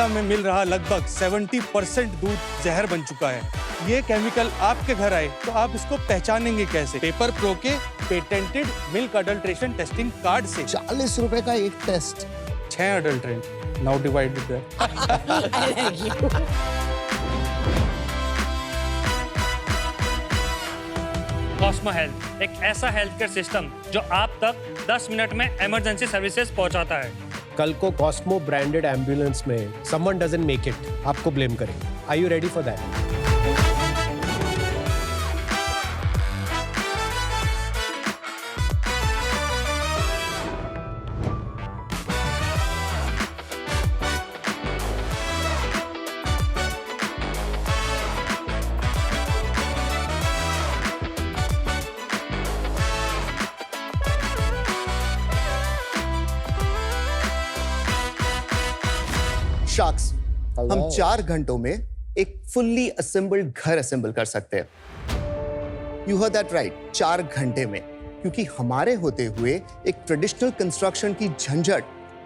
India में मिल रहा लगभग 70% दूध जहर बन चुका है। ये केमिकल आपके घर आए तो आप इसको पहचानेंगे कैसे? पेपर प्रो के patented milk adulteration testing card से। 40 रुपए का एक test. 6 adulterant now divide with Cosmo health, एक ऐसा हेल्थ केयर सिस्टम जो आप तक 10 मिनट में इमरजेंसी सर्विसेज पहुंचाता है। कल को कॉस्मो ब्रांडेड एम्बुलेंस में समवन डजंट मेक इट, आपको ब्लेम करेंगे। Are you ready for that? Sharks, हम 4 घंटों में एक फुल्ली असेंबल्ड घर असेंबल कर सकते हैं। यू हर्ड दैट राइट, 4 घंटे में। क्योंकि हमारे होते हुए एक ट्रेडिशनल कंस्ट्रक्शन की झंझट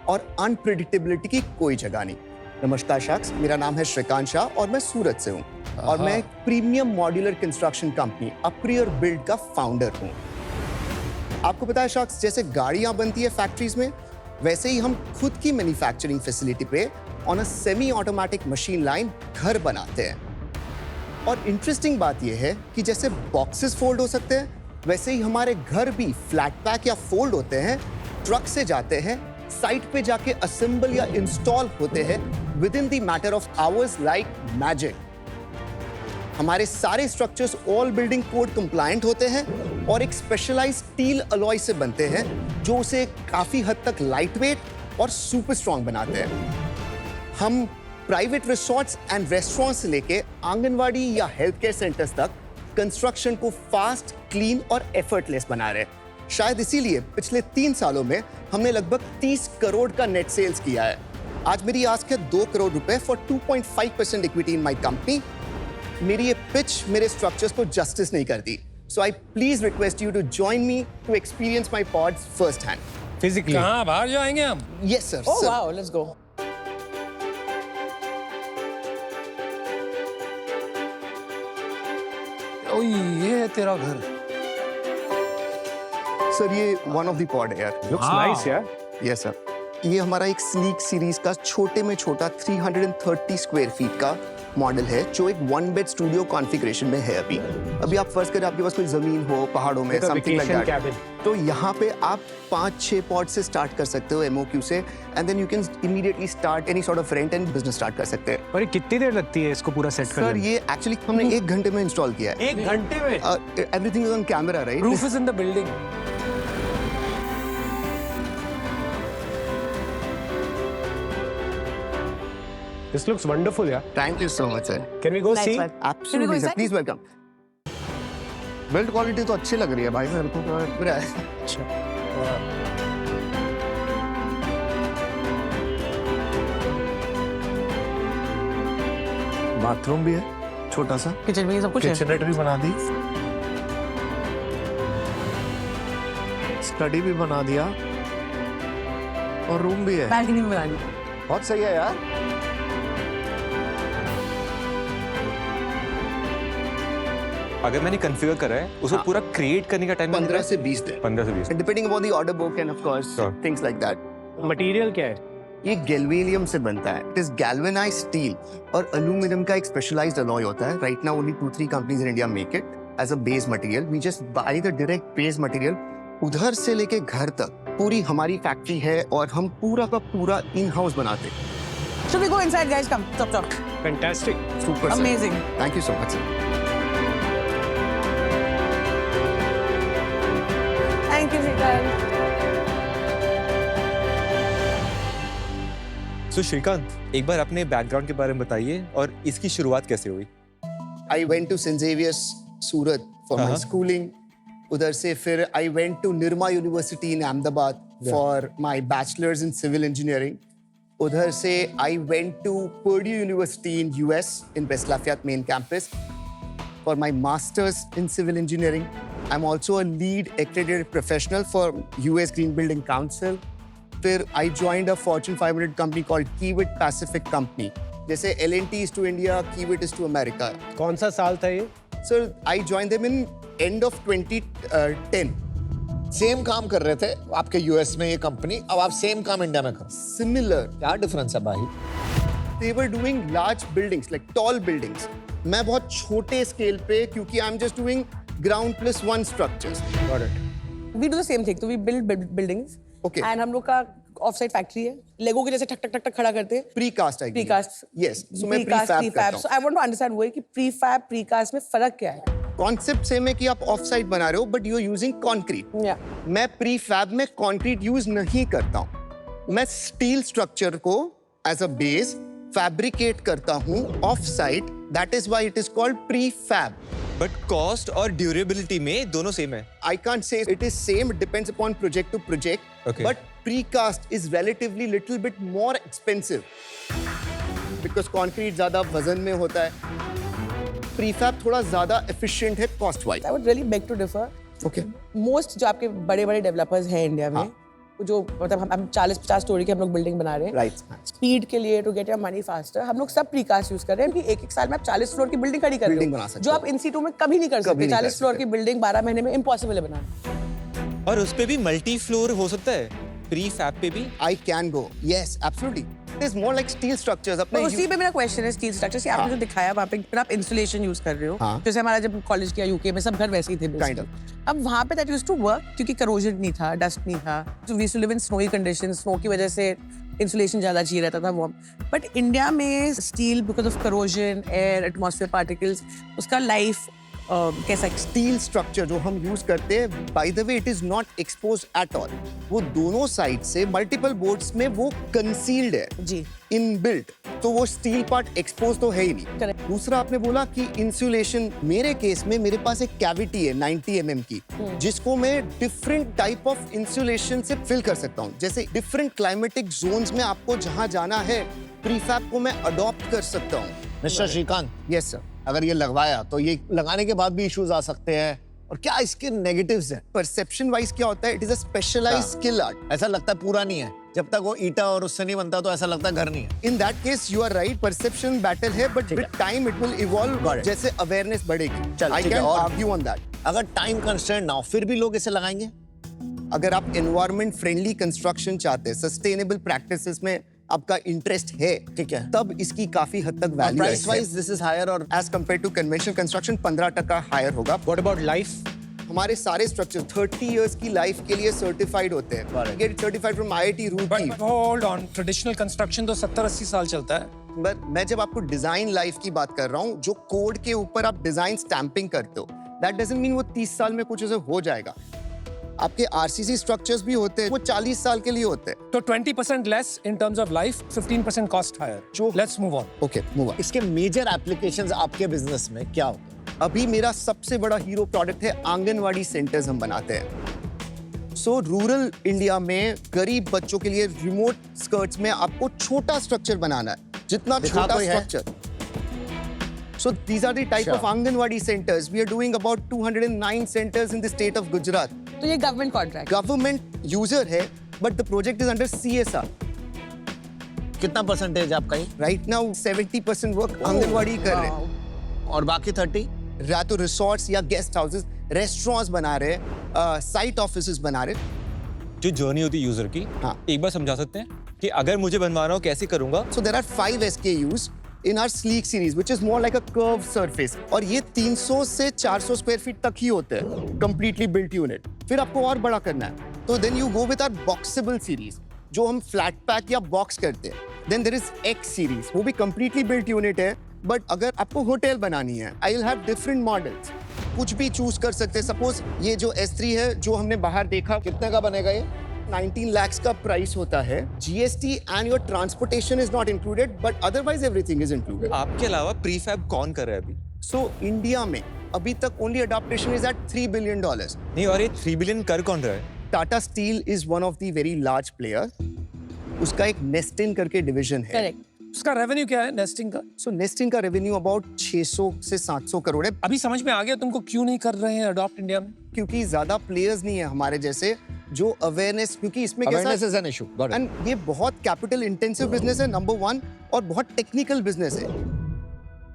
और अनप्रेडिक्टेबिलिटी की कोई जगह नहीं। नमस्कार शार्क्स, मेरा नाम है श्रीकांत शाह और मैं सूरत से हूँ और मैं एक प्रीमियम मॉड्यूलर कंस्ट्रक्शन कंपनी अप्रियर बिल्ड का फाउंडर हूँ। आपको पता है शार्क्स, जैसे गाड़ियां बनती है फैक्ट्रीज में, वैसे ही हम खुद की मैन्युफैक्चरिंग फैसिलिटी पे on a semi automatic machine line घर बनाते हैं। और इंटरेस्टिंग बात यह है कि जैसे बॉक्सेस फोल्ड हो सकते हैं, वैसे ही हमारे घर भी फ्लैट पैक या फोल्ड होते हैं, ट्रक से जाते हैं, साइट पे जाके असेंबल या इंस्टॉल होते हैं with in the matter of hours like magic. हमारे सारे structures all building code compliant होते हैं और एक स्पेशलाइज्ड स्टील अलॉय से बनते हैं जो उसे काफी हद तक लाइट वेट और सुपर स्ट्रॉन्ग बनाते हैं। हम प्राइवेट रिसोर्ट्स एंड रेस्टोरेंट्स से लेके आंगनवाड़ी या हेल्थ केयर सेंटर्स तक कंस्ट्रक्शन को फास्ट, क्लीन और एफर्टलेस बना रहे हैं। शायद इसीलिए पिछले 3 सालों में हमने लगभग 30 करोड़ का नेट सेल्स किया है। आज मेरी आस्क है 2 करोड़ रुपए for 2.5% equity in my company. मेरी ये पिच मेरे स्ट्रक्चर्स को जस्टिस नहीं करती। So I please request you to join me to experience my pods first hand. Physically कहाँ बाहर जाएंगे हम? Yes sir. Oh wow, let's go. ओ ये है तेरा घर। सर ये वन ऑफ द पॉड है यार। लुक्स नाइस यार। यस सर, ये हमारा एक स्लीक सीरीज का छोटे में छोटा 330 स्क्वायर फीट का मॉडल है जो एक 1 बेड स्टूडियो कॉन्फ़िगरेशन में है। अभी आप फर्ज करें आपके पास कोई जमीन हो पहाड़ों में, समथिंग लाइक दैट, तो यहाँ पे आप 5-6 पॉड से स्टार्ट कर सकते हो MOQ से, and then you can immediately start any sort of rent and business start कर सकते हैं। और ये कितनी देर लगती है इसको पूरा सेट करने सर में? ये एक्चुअली हमने 1 घंटे में इंस्टॉल किया है। 1 घंटे में? Everything is on camera right? Proof is in the building. This looks wonderful, yeah. Thank you so much sir. Can we go Nice see? one. Absolutely sir, please welcome. Build quality तो अच्छी लग रही है भाई मेरे को तो लग रहा है। बाथरूम भी है छोटा सा, किचन में ये सब कुछ है। किचननेट भी बना दी, स्टडी भी बना दिया और रूम भी है। बालकनी में बनानी। बहुत सही है यार। अगर मैंने कॉन्फ़िगर करा है उसको हाँ। पूरा क्रिएट करने का टाइम 15 से 20 दिन, 15 से 20। Depending upon the order book and of course Sure. Things like that. Material क्या है? ये गैल्वेनियम से बनता है। इट इज गैल्वेनाइज्ड स्टील और एल्यूमिनियम का एक स्पेशलाइज्ड अलॉय होता है। Right now only 2-3 companies in India make it as a base material. We just buy the direct base material. उधर से लेके घर तक पूरी हमारी फैक्ट्री है और हम पूरा का पूरा इन हाउस बनाते हैं। Should we go inside, guys? Come, stop. Fantastic. Super Amazing. Thank you so much sir. Thank you, Shrikant. सो श्रीकांत, एक बार अपने बैकग्राउंड के बारे में बताइए और इसकी शुरुआत कैसे हुई? I went to St. Xavier's Surat for my schooling. उधर से फिर I went to Nirma University in Ahmedabad for my bachelor's in civil engineering. उधर से I went to Purdue University in US in West Lafayette main campus for my master's in civil engineering. I'm also a lead accredited professional for US Green Building Council. फिर I joined a Fortune 500 company called Kiewit Pacific company. जैसे L&T is to India, Kiewit is to America. कौन सा साल था ये? Sir, I joined them in end of 2010. Same काम कर रहे थे आपके यूएस में ये कंपनी, अब आप सेम काम इंडिया में कर. Similar. क्या डिफरेंस है भाई? They were doing large buildings, like tall buildings. मैं बहुत छोटे स्केल पे, क्योंकि I'm just doing ground plus one structures. Got it. We do the same thing. So we build buildings. Okay. And हम लोग का ऑफ-साइट फैक्ट्री है. लेगो के जैसे ठक ठक ठक ठक खड़ा करते हैं. Precast I Precast. Yes. So मैं prefab करता हूँ. So I want to understand वो है कि prefab, precast में फर्क क्या है? कॉन्सेप्ट सेम है कि आप ऑफ साइट बना रहे हो, but you are using concrete. Yeah. मैं प्रीफैब में कंक्रीट यूज नहीं करता हूँ. मैं स्टील स्ट्रक्चर को एज अ बेस फैब्रिकेट करता हूँ off site. That is why it is called prefab. But cost और ड्यूरेबिलिटी में दोनों सेम है. I can't say it is same. It depends upon project to project. Okay. But precast is relatively little bit more expensive because concrete ज़्यादा वजन में होता है. Prefab थोड़ा ज़्यादा efficient है cost wise. I would really beg to differ. Okay. Most जो आपके बड़े-बड़े डेवलपर्स हैं इंडिया में, जो मतलब हम 40-50 स्टोरी की हम लोग बिल्डिंग बना रहे हैं. Right. स्पीड के लिए to get your money faster हम लोग सब प्रीकास्ट यूज कर रहे हैं कि एक साल में आप 40 फ्लोर की बिल्डिंग खड़ी कर रहे Building बना हो, सकते जो हो. आप इन सीटों में कभी नहीं कर कभी सकते. नहीं कर 40 फ्लोर सकते. की बिल्डिंग 12 महीने में इम्पॉसिबल है बनाना. और उस पे भी मल्टी फ्लोर हो सकता है, प्री फैब पे भी. I can go. Yes, absolutely. It is more like steel structures. तो अपने उसी पे मेरा क्वेश्चन है स्टील स्ट्रक्चर से आपने जो दिखाया वहाँ पे फिर आप इंसुलेशन यूज कर रहे हो. हाँ. जैसे हमारा जब कॉलेज किया यूके में सब घर वैसे ही थे Kind of. basically. अब वहाँ पे दैट यूज्ड टू वर्क क्योंकि करोजन नहीं था, डस्ट नहीं था. तो we used to live in snowy conditions. Snow की वजह से इंसुलेशन ज्यादा चाहिए रहता था वो. बट इंडिया में steel because of corrosion, air, atmosphere particles, उसका लाइफ कैसा स्टील स्ट्रक्चर जो हम यूज करते हैं, by the way it is not expose at all. वो दोनों साइड से मल्टीपल बोर्ड्स में वो कंसील्ड है, जी इनबिल्ट. तो वो स्टील पार्ट एक्सपोज तो है ही नहीं. Correct. दूसरा आपने बोला कि इंसुलेशन. मेरे केस में मेरे पास एक कैविटी है 90 mm की, जिसको मैं डिफरेंट टाइप ऑफ इंसुलेशन से फिल कर सकता हूँ. जैसे डिफरेंट क्लाइमेटिक जोन्स में आपको जहाँ जाना है, प्रीफैब को मैं अडॉप्ट कर सकता हूँ. Mister Shrikant, yes sir. अगर ये लगवाया तो ये लगाने के बाद भी इश्यूज आ सकते हैं, और क्या इसके नेगेटिव्स हैं? परसेप्शन वाइज क्या होता है, it is a specialised skill art. ऐसा लगता है पूरा नहीं है. जब तक वो ईटा और उससे नहीं बनता तो ऐसा लगता है घर नहीं है. In that case, you are right. Perception battle है, but with time it will evolve. Got it. जैसे awareness बढ़ेगी. चल, I ठीक है, can और- argue on that. अगर टाइम कंस्ट्रेंट ना हो फिर भी लोग इसे लगाएंगे. अगर आप environment friendly construction चाहते हैं, sustainable practices में आपका इंटरेस्ट है, ठीक है. तब इसकी काफी हद तक वैल्यू है. Price wise this is higher, और As compared to conventional construction 15% higher होगा. What about life? हमारे सारे स्ट्रक्चर 30 इयर्स की लाइफ के लिए सर्टिफाइड होते हैं. Correct. Get certified from IIT Roorkee. But hold on, traditional construction तो 70-80 साल चलता है. But मैं जब आपको डिजाइन लाइफ की बात कर रहा हूँ, जो कोड के ऊपर आप डिजाइन स्टैंपिंग करते हो, that doesn't mean वो 30 साल में कुछ ऐसे हो जाएगा. आपके आरसीसी स्ट्रक्चर्स भी होते हैं, वो 40 साल के लिए होते हैं. तो 20% less in terms of life, 15% cost higher. जो- let's move on. Okay, move on. इसके मेजर एप्लीकेशंस आपके बिजनेस में क्या होते हैं? अभी मेरा सबसे बड़ा हीरो प्रोडक्ट है आंगनवाड़ी सेंटर्स हम बनाते हैं. सो रूरल इंडिया में गरीब बच्चों के लिए रिमोट स्कर्ट्स में आपको छोटा स्ट्रक्चर बनाना है, जितना दिखा छोटा कोई है? Structure. So these are the type of Anganwadi centers. We are doing about 209 centers in the state of Gujarat. तो ये गवर्नमेंट कॉन्ट्रैक्ट. Government user है, but the project is under CSR. कितना परसेंटेज आपका ये? Right now 70% work आंगनवाड़ी कर रहे हैं. और बाकी 30? या तो रिसोर्ट्स या गेस्ट हाउसेस, रेस्टोरेंट्स बना रहे, साइट ऑफिसेस बना रहे. जो जर्नी होती है यूजर की, हाँ. एक बार समझा सकते हैं कि अगर मुझे बनवाना हो कैसे करूंगा. So there are 5 SKUs in our sleek series, which is more like a curved surface. और ये 300 से 400 स्क्वायर फीट तक ही होते हैं, completely built unit. फिर आपको और बड़ा करना है, तो then you go with our boxable series, जो हम flat pack या box करते हैं. Then there is X series, वो भी completely built unit है, but अगर आपको होटल बनानी है, I will have different models. कुछ भी चूज कर सकते हैं. सपोज ये जो S3 है, जो हमने बाहर देखा, कितने का बनेगा ये? 19 lakhs का प्राइस होता है. GST and your transportation is not included, but otherwise everything is included. आपके अलावा प्रीफैब कौन कर रहा है अभी? So इंडिया में अभी तक only adaptation is at $3 billion. नहीं, और ये 3 बिलियन कर कौन रहा है? Tata Steel is one of the very large player. उसका एक Nestin करके डिवीजन है. करेक्ट. उसका रेवेन्यू क्या है नेस्टिंग का? So Nestin का रेवेन्यू अबाउट 600 से 700 करोड़ है, अभी समझ में आ गया तुमको क्यों नहीं कर रहे हैं अडॉप्ट इंडिया में. क्योंकि ज्यादा प्लेयर्स नहीं है हमारे जैसे. जो अवेयरनेस, क्योंकि इसमें कैसा Awareness is an issue. Got it. And ये बहुत कैपिटल इंटेंसिव बिजनेस है नंबर 1 और बहुत टेक्निकल बिजनेस है।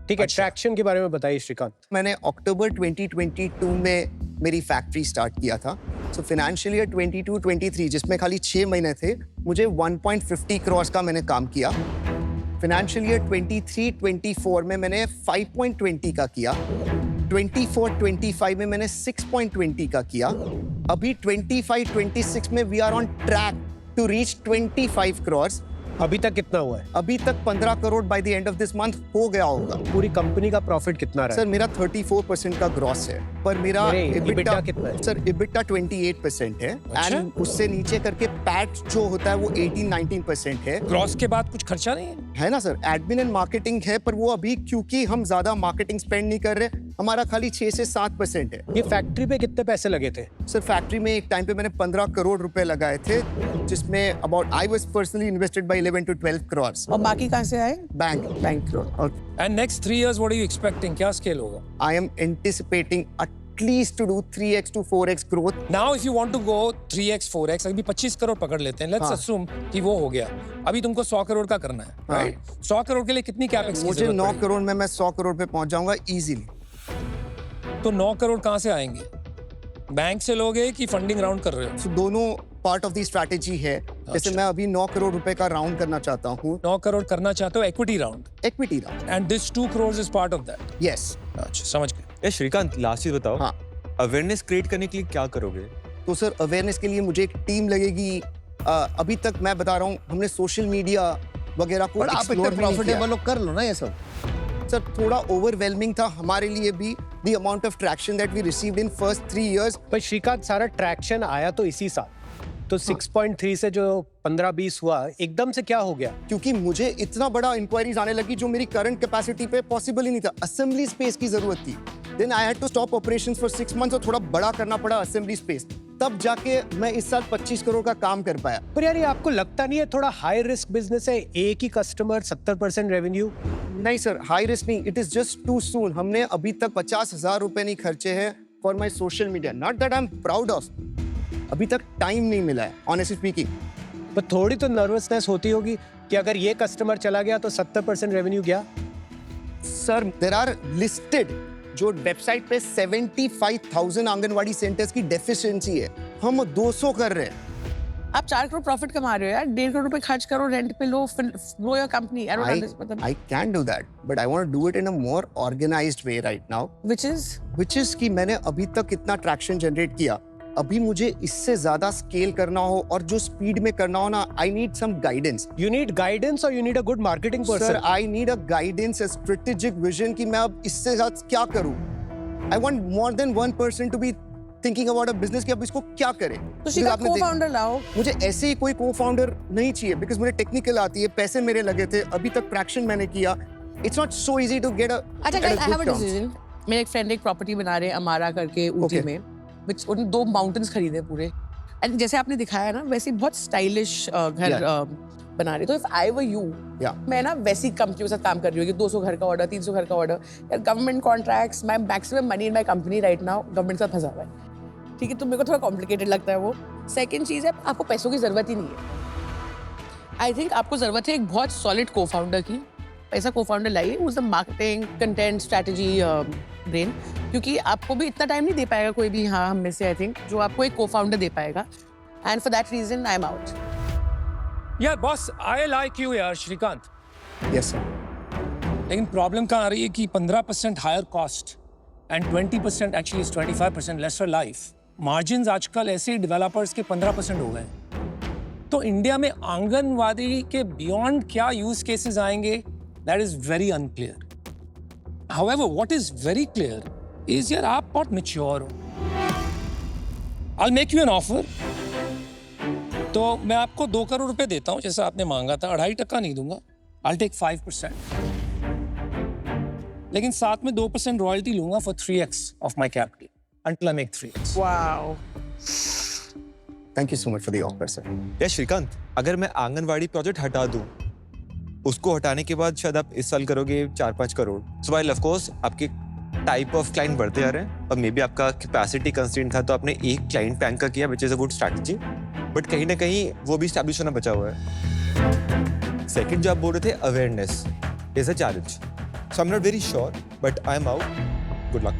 ठीक है, ट्रैक्शन के बारे में बताइए श्रीकांत। मैंने अक्टूबर 2022 में मेरी फैक्ट्री स्टार्ट किया था। सो फाइनेंशियल ईयर 22-23 जिसमें खाली 6 महीने थे, मुझे 1.50 करोड़ का मैंने काम किया। फाइनेंशियल ईयर 23-24 में मैंने 5.20 का किया। 24-25 में मैंने 6.20 का किया। अभी 25-26 में we are on track to reach 25 crore. अभी तक कितना हुआ है? अभी तक 15 crore by the end of this month हो गया होगा। पूरी कंपनी का प्रॉफिट कितना रहा सर मेरा 34% का ग्रॉस है, पर मेरा EBITDA कितना है? सर EBITDA 28% है एंड उससे नीचे करके पैट जो होता है वो 18-19% है। ग्रॉस के बाद कुछ खर्चा नहीं है? ना सर, एडमिन एंड मार्केटिंग है, पर वो अभी क्योंकि हम ज्यादा मार्केटिंग स्पेंड नहीं कर रहे, हमारा खाली 6 से 7% है। ये फैक्ट्री पे कितने पैसे लगे थे? सर फैक्ट्री में एक टाइम पे मैंने 15 करोड़ रुपए लगाए थे, जिसमें about I was personally invested bye 11 to 12 crore. और बाकी कहाँ से आए? बैंक करोड़। और And next 3 years, what are you expecting? क्या scale होगा? I am anticipating at least to do 3x to 4x growth. Now, if you want to go 3x, 4x, अभी 25 करोड़ पकड़ लेते हैं. Let's हाँ. assume कि वो हो गया. अभी तुमको 100 करोड़ का करना है. हाँ. Right? 100 करोड़ के लिए कितनी कैपेक्स की मुझे जरूरत 9 पड़ेगी? करोड़ में मैं 100 करोड़ पे पहुंच जाऊंगा इजीली। तो 9 करोड़ कहाँ से आएंगे? बैंक से लोगे कि फंडिंग राउंड कर रहे हो? So, दोनों पार्ट ऑफ दी स्ट्रैटेजी है। जैसे मैं अभी 9 करोड़ रुपए का राउंड करना चाहता हूँ। 9 करोड़ करना चाहते हो equity round, equity round. And this 2 crore is part of that. Yes. अच्छा, समझ गए. ये श्रीकांत, लास्ट चीज बताओ, हाँ। अवेयरनेस क्रिएट करने के लिए क्या करोगे? तो सर अवेयरनेस के लिए मुझे एक टीम लगेगी। अभी तक मैं बता रहा हूँ, हमने सोशल मीडिया वगैरह को बट आप इतने एक्सप्लोर नहीं किया। प्रॉफिटेबल हो, कर लो ना ये सब। सर थोड़ा ओवरवेलमिंग था हमारे लिए भी, the amount of traction that we received in first 3 years। पर श्रीकांत, सारा ट्रैक्शन आया तो इसी साल, तो 6.3 से जो 15-20 हुआ, एकदम से क्या हो गया? क्योंकि मुझे इतना बड़ा इंक्वायरीज आने लगी जो मेरी करंट कैपेसिटी पे पॉसिबल ही नहीं था। असेंबली स्पेस की जरूरत थी। Then I had to stop operations for 6 months और थोड़ा बड़ा करना पड़ा असेंबली स्पेस। तब जाके मैं इस साल 25 करोड़ का काम कर पाया। पर यार, ये आपको लगता नहीं है थोड़ा हाई रिस्क बिजनेस है? एक ही कस्टमर, 70% रेवेन्यू। नहीं सर, हाई रिस्क नहीं, it is just too soon. हमने अभी तक 50,000 रुपए नहीं खर्चे हैं for my social media. Not that I am proud of, अभी तक टाइम नहीं मिला है ऑनेस्टली स्पीकिंग। पर थोड़ी तो नर्वसनेस होती होगी कि अगर ये कस्टमर चला गया तो 70% रेवेन्यू गया। सर देयर आर लिस्टेड जो वेबसाइट पे 75,000 आंगनवाड़ी सेंटर्स की डेफिशिएंसी है, हम 200 कर रहे हैं। आप 4 करोड़ प्रॉफिट कमा रहे हो यार, 1.5 करोड़ रुपए खर्च करो रेंट पे, लो grow your company. I don't understand, I can do that, but I want to do it in a more organized way right now, which is कि मैंने अभी तक कितना ट्रैक्शन जनरेट किया, अभी मुझे इससे ज्यादा स्केल करना हो और जो स्पीड में करना हो ना, I need some guidance. You need guidance और you need a good marketing sir person. I need a guidance, a strategic vision कि मैं अब इससे ज्यादा क्या करूं। I want more than one person to be thinking about a business कि अब इसको क्या करें। तो शिका को-फाउंडर लाओ। मुझे ऐसे ही कोई को-फाउंडर नहीं चाहिए, बिकॉज मुझे टेक्निकल आती है, पैसे मेरे लगे थे, अभी तक ट्रैक्शन मैंने किया। It's not so easy to get a. अच्छा guys, I have a decision. मेरे एक फ्रेंड एक प्रॉपर्टी बना रहे हैं अमारा करके ऊटी में, which उन 2 माउंटेन्स खरीदे पूरे, एंड जैसे आपने दिखाया ना वैसे बहुत स्टाइलिश घर बना रहे। तो इफ आई वर यू, मैं ना वैसी कंपनी के साथ काम कर रही हूँ कि 200 घर का ऑर्डर, 300 घर का ऑर्डर, यार government contracts, my maximum money in my company right now government के साथ फंसा हुआ है। ठीक है, तो मेरे को थोड़ा कॉम्प्लिकेटेड लगता है वो। सेकंड चीज़ है, आपको पैसों की जरूरत ही नहीं है। आई थिंक आपको जरूरत है एक बहुत सॉलिड को फाउंडर की। ऐसा को फाउंडर लाइए उस मार्केटिंग, कंटेंट, स्ट्रैटेजी ब्रेन, क्योंकि आपको भी इतना टाइम नहीं दे पाएगा कोई भी हम में से, आई थिंक, जो आपको एक को फाउंडर दे पाएगा। And for that reason I am out. यार बॉस, आई लाइक यू यार श्रीकांत, यस सर। लेकिन प्रॉब्लम कहाँ आ रही है कि 15% higher cost and 20% actually 25% lesser life margins आजकल ऐसे डेवलपर्स के 15% हो गए। तो इंडिया में आंगनवाड़ी के बियॉन्ड क्या यूज केसेस आएंगे, that is very unclear. However, what is very clear is यार आप बहुत mature हो। I'll make you an offer। तो मैं आपको 2 करोड़ रुपए देता हूँ जैसा आपने मांगा था, 2.5% नहीं दूंगा। I'll take 5%। लेकिन साथ में 2% रॉयल्टी लूंगा for 3x of my capital until I make 3x। Wow, thank you so much for the offer sir. या श्रीकांत, अगर मैं आंगनवाड़ी प्रोजेक्ट हटा दूं, उसको हटाने के बाद शायद आप इस साल करोगे 4-5 करोड़, सो व्हाइल ऑफ कोर्स आपके टाइप ऑफ क्लाइंट बढ़ते आ रहे हैं और मे बी आपका कैपेसिटी कंस्ट्रेंट था तो आपने एक क्लाइंट पे एंकर किया which is a good strategy, but कहीं ना कहीं वो भी स्टैब्लिश होना बचा हुआ है। सेकंड जो आप बोल रहे थे awareness is a challenge, so I am not very sure but I am out, good luck.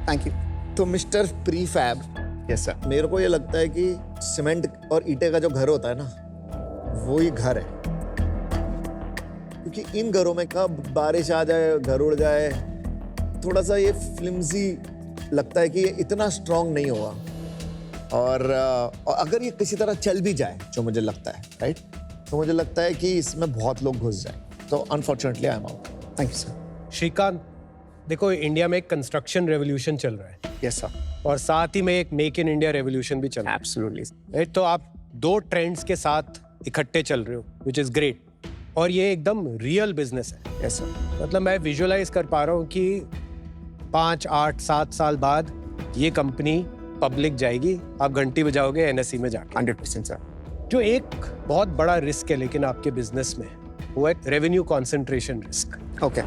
Thank you. तो मिस्टर प्रीफैब, यस सर। मेरे को ये लगता है कि सीमेंट और ईंटे का जो घर होता है ना, वो ही घर है। क्योंकि इन घरों में कब बारिश आ जाए, घर उड़ जाए, थोड़ा सा ये फ्लिम्जी लगता है कि ये इतना स्ट्रांग नहीं होगा। और अगर ये किसी तरह चल भी जाए, जो मुझे लगता है, राइट, तो मुझे लगता है कि इसमें बहुत लोग घुस जाए। तो unfortunately I am out. Thank you sir. Shrikant, देखो इंडिया में एक कंस्ट्रक्शन रेवोल्यूशन चल रहा है यस सर। और साथ ही में एक मेक इन इंडिया रेवोल्यूशन भी चल रहा है। एब्सोल्युटली। तो आप दो ट्रेंड्स के साथ इकट्ठे चल रहे हो, विच इज ग्रेट, और ये एकदम रियल बिजनेस है। Yes sir. मतलब मैं विजुअलाइज कर पा रहा हूँ कि 5, 8, 7 साल बाद ये कंपनी पब्लिक जाएगी, आप घंटी बजाओगे NSE में जाके। 100% सर। जो एक बहुत बड़ा रिस्क है लेकिन आपके बिजनेस में, वो है रेवेन्यू कॉन्सेंट्रेशन रिस्क। ओके।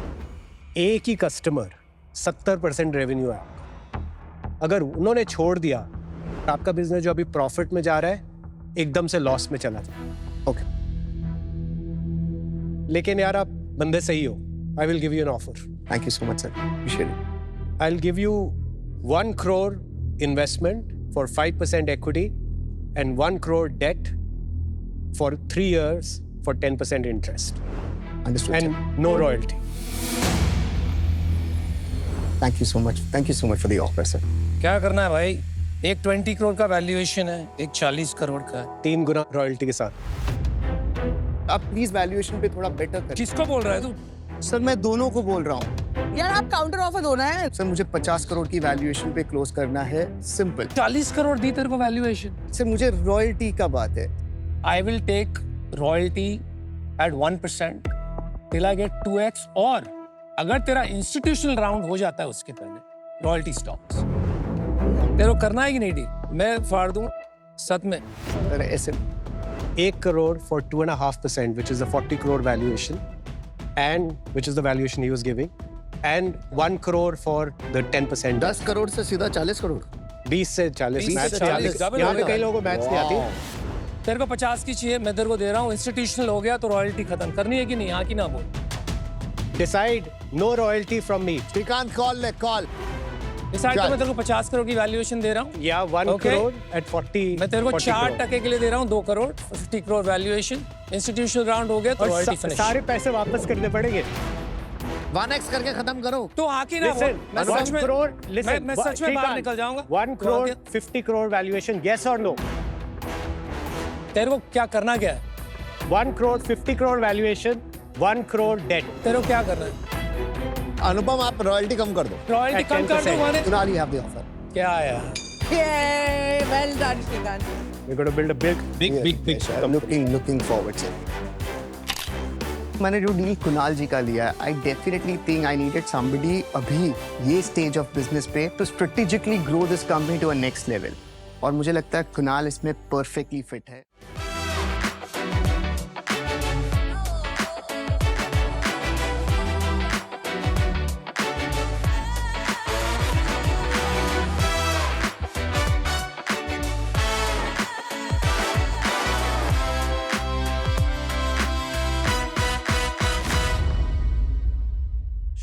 एक ही कस्टमर 70% रेवेन्यू है आपका, अगर उन्होंने छोड़ दिया आपका बिजनेस जो अभी प्रॉफिट में जा रहा है एकदम से लॉस में चला जाए। ओके। लेकिन यार आप बंदे सही हो, I will give you an offer. Thank you so much sir, appreciate it. I will give you 1 crore investment for 5% equity and 1 crore debt for 3 years for 10% interest understood and no royalty. Thank you so much, thank you so much for the offer sir. क्या करना है भाई? एक 20 करोड़ का valuation है, एक 40 करोड़ का है। 3 गुना रॉयल्टी के साथ। आप प्लीज वैल्यूएशन पे थोड़ा बेटर करें। किसको बोल रहा है तू? सर मैं दोनों को बोल रहा हूँ। यार आप काउंटर ऑफर दो ना है। सर मुझे 50 करोड़ की वैल्यूएशन पे क्लोज करना है, सिंपल। 40 करोड़ दी तेरे को वैल्यूएशन। सर मुझे रॉयल्टी का बात है। I will take royalty at 1% till I get 2x, और अगर तेरा इंस्टीट्यूशनल राउंड हो जाता है उसके पहले रॉयल्टी स्टॉक्स। तेरे को करना है कि नहीं डील? मैं फाड़ दूं सत में। सर ऐसे 1 crore for 2.5%, which is a 40 crore valuation, and which is the valuation he was giving, and 1 crore for the 10%. 10 crore से सीधा 40 करोड़। 20 से 40। 20 से मैथ्स 40, double यहाँ हो पे गया। कई लोगों को मैथ्स नहीं आती। तेरे को 50 की चाहिए, मैं तेरे को दे रहा हूँ। इंस्टीट्यूशनल हो गया तो रॉयल्टी खत्म करनी है कि नहीं? हाँ कि ना बोल। Decide no royalty from me. Shrikant call ले, कॉल। डिसाइड तो मैं तेरे को 50 करोड़ की वैल्यूएशन दे रहा हूँ। या 1 Okay. crore at 40। मैं तेरे को 40 4 crore. टके के लिए दे रहा हूँ 2 crore 50 crore valuation. Institutional round हो गया तो और रॉयल्टी फिनिश। सारे पैसे वापस करने पड़ेंगे। 1x करके खत्म करो। तो आके ना Listen, मैं 1 सच में crore, listen, मैं सच में बाहर निकल जाऊंगा। 1 crore 50 crore valuation, yes or no? तेरे को क्या करना क्या है? 1 crore 50 crore valuation, 1 crore debt. तेरे को क्या करना है? अनुपम आप रॉयल्टी कम कर दो। रॉयल्टी At कम कर 10%. दो माने? Kunal, you have the offer. क्या यार? Yay, well done, Shrikant. We're going to build a big Looking forward sir. मैंने जो डील कुणाल जी का लिया, I definitely think I needed somebody अभी ये स्टेज ऑफ बिजनेस पे to strategically grow this company to a next level, और मुझे लगता है कुणाल इसमें परफेक्टली फिट है।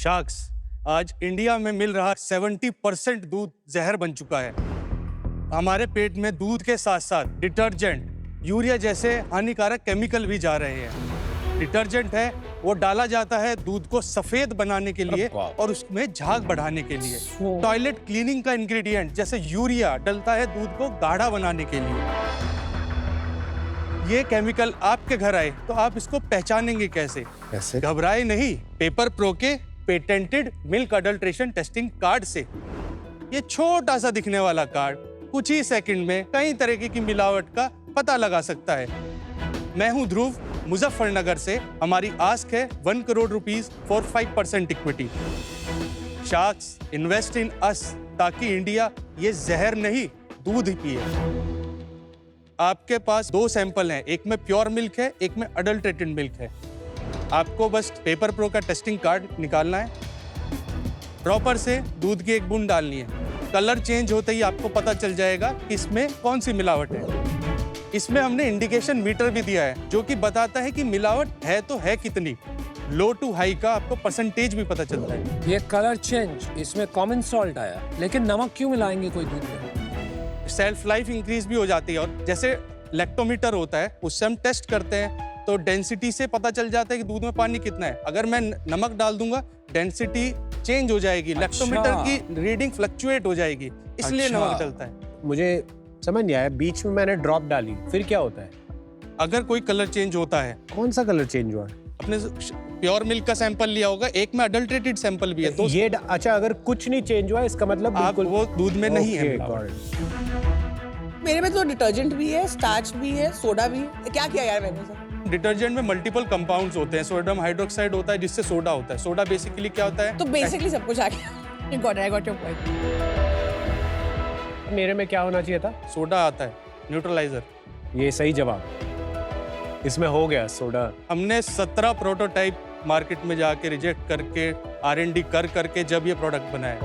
शार्क्स, आज इंडिया में मिल रहा 70% दूध जहर बन चुका है। हमारे पेट में दूध के साथ साथ डिटर्जेंट, यूरिया जैसे हानिकारक केमिकल भी जा रहे हैं। डिटर्जेंट है वो डाला जाता है दूध को सफेद बनाने के लिए और उसमें झाग बढ़ाने के लिए। टॉयलेट क्लीनिंग का इंग्रेडिएंट जैसे यूरिया डलता है दूध को गाढ़ा बनाने के लिए। ये केमिकल आपके घर आए तो आप इसको पहचानेंगे कैसे? कैसे? घबराए नहीं, पेपर प्रो के patented milk adulteration testing card से। ये छोटा सा दिखने वाला कार्ड कुछ ही सेकंड में कई तरीके की मिलावट का पता लगा सकता है। मैं हूं ध्रुव, मुजफ्फरनगर से। हमारी आस्क है 1 crore rupees for 5% equity. Sharks, invest in us ताकि इंडिया ये जहर नहीं दूध ही पिए। आपके पास 2 सैंपल हैं, एक में प्योर मिल्क है, एक में अडल्ट्रेटेड मिल्क है। आपको बस पेपर प्रो का टेस्टिंग कार्ड निकालना है, ड्रॉपर से दूध की एक बूंद डालनी है। कलर चेंज होते ही आपको पता चल जाएगा कि इसमें कौन सी मिलावट है। इसमें हमने इंडिकेशन मीटर भी दिया है जो कि बताता है कि मिलावट है तो है कितनी। लो टू हाई का आपको परसेंटेज भी पता चलता है। ये कलर चेंज, इसमें कॉमन सॉल्ट आया, लेकिन नमक क्यों मिलाएंगे कोई दूध में? सेल्फ लाइफ इंक्रीज भी हो जाती है। और जैसे लैक्टोमीटर होता है उससे हम टेस्ट करते हैं तो डेंसिटी से पता चल जाता है कि दूध में पानी कितना है। अगर मैं नमक डाल दूंगा डेंसिटी चेंज हो जाएगी, लैक्टोमीटर की रीडिंग फ्लक्चुएट हो जाएगी, इसलिए नमक डलता है। मुझे समझ नहीं आया, बीच में मैंने ड्रॉप डाली, फिर क्या होता है? अगर कोई कलर चेंज होता है, कौन सा कलर चेंज हुआ? अपने प्योर मिल्क का सैंपल लिया होगा, एक में अडल्ट्रेटेड सैंपल भी है, तो ये अच्छा, अगर कुछ नहीं चेंज हुआ इसका मतलब आप बिल्कुल वो दूध में नहीं है। मेरे में तो डिटर्जेंट भी है, स्टार्च भी है, सोडा भी है। क्या किया यार मैंने सर? डिटर्जेंट में मल्टीपल कंपाउंड्स होते हैं। सोडियम हाइड्रोक्साइड होता है जिससे सोडा होता है। सोडा बेसिकली क्या होता है? तो बेसिकली सब कुछ आ गया। I got your point. मेरे में क्या होना चाहिए था? सोडा आता है, न्यूट्रलाइजर। ये सही जवाब, इसमें हो गया सोडा। हमने 17 प्रोटोटाइप मार्केट में जाके रिजेक्ट करके R&D कर करके जब ये प्रोडक्ट बनाया।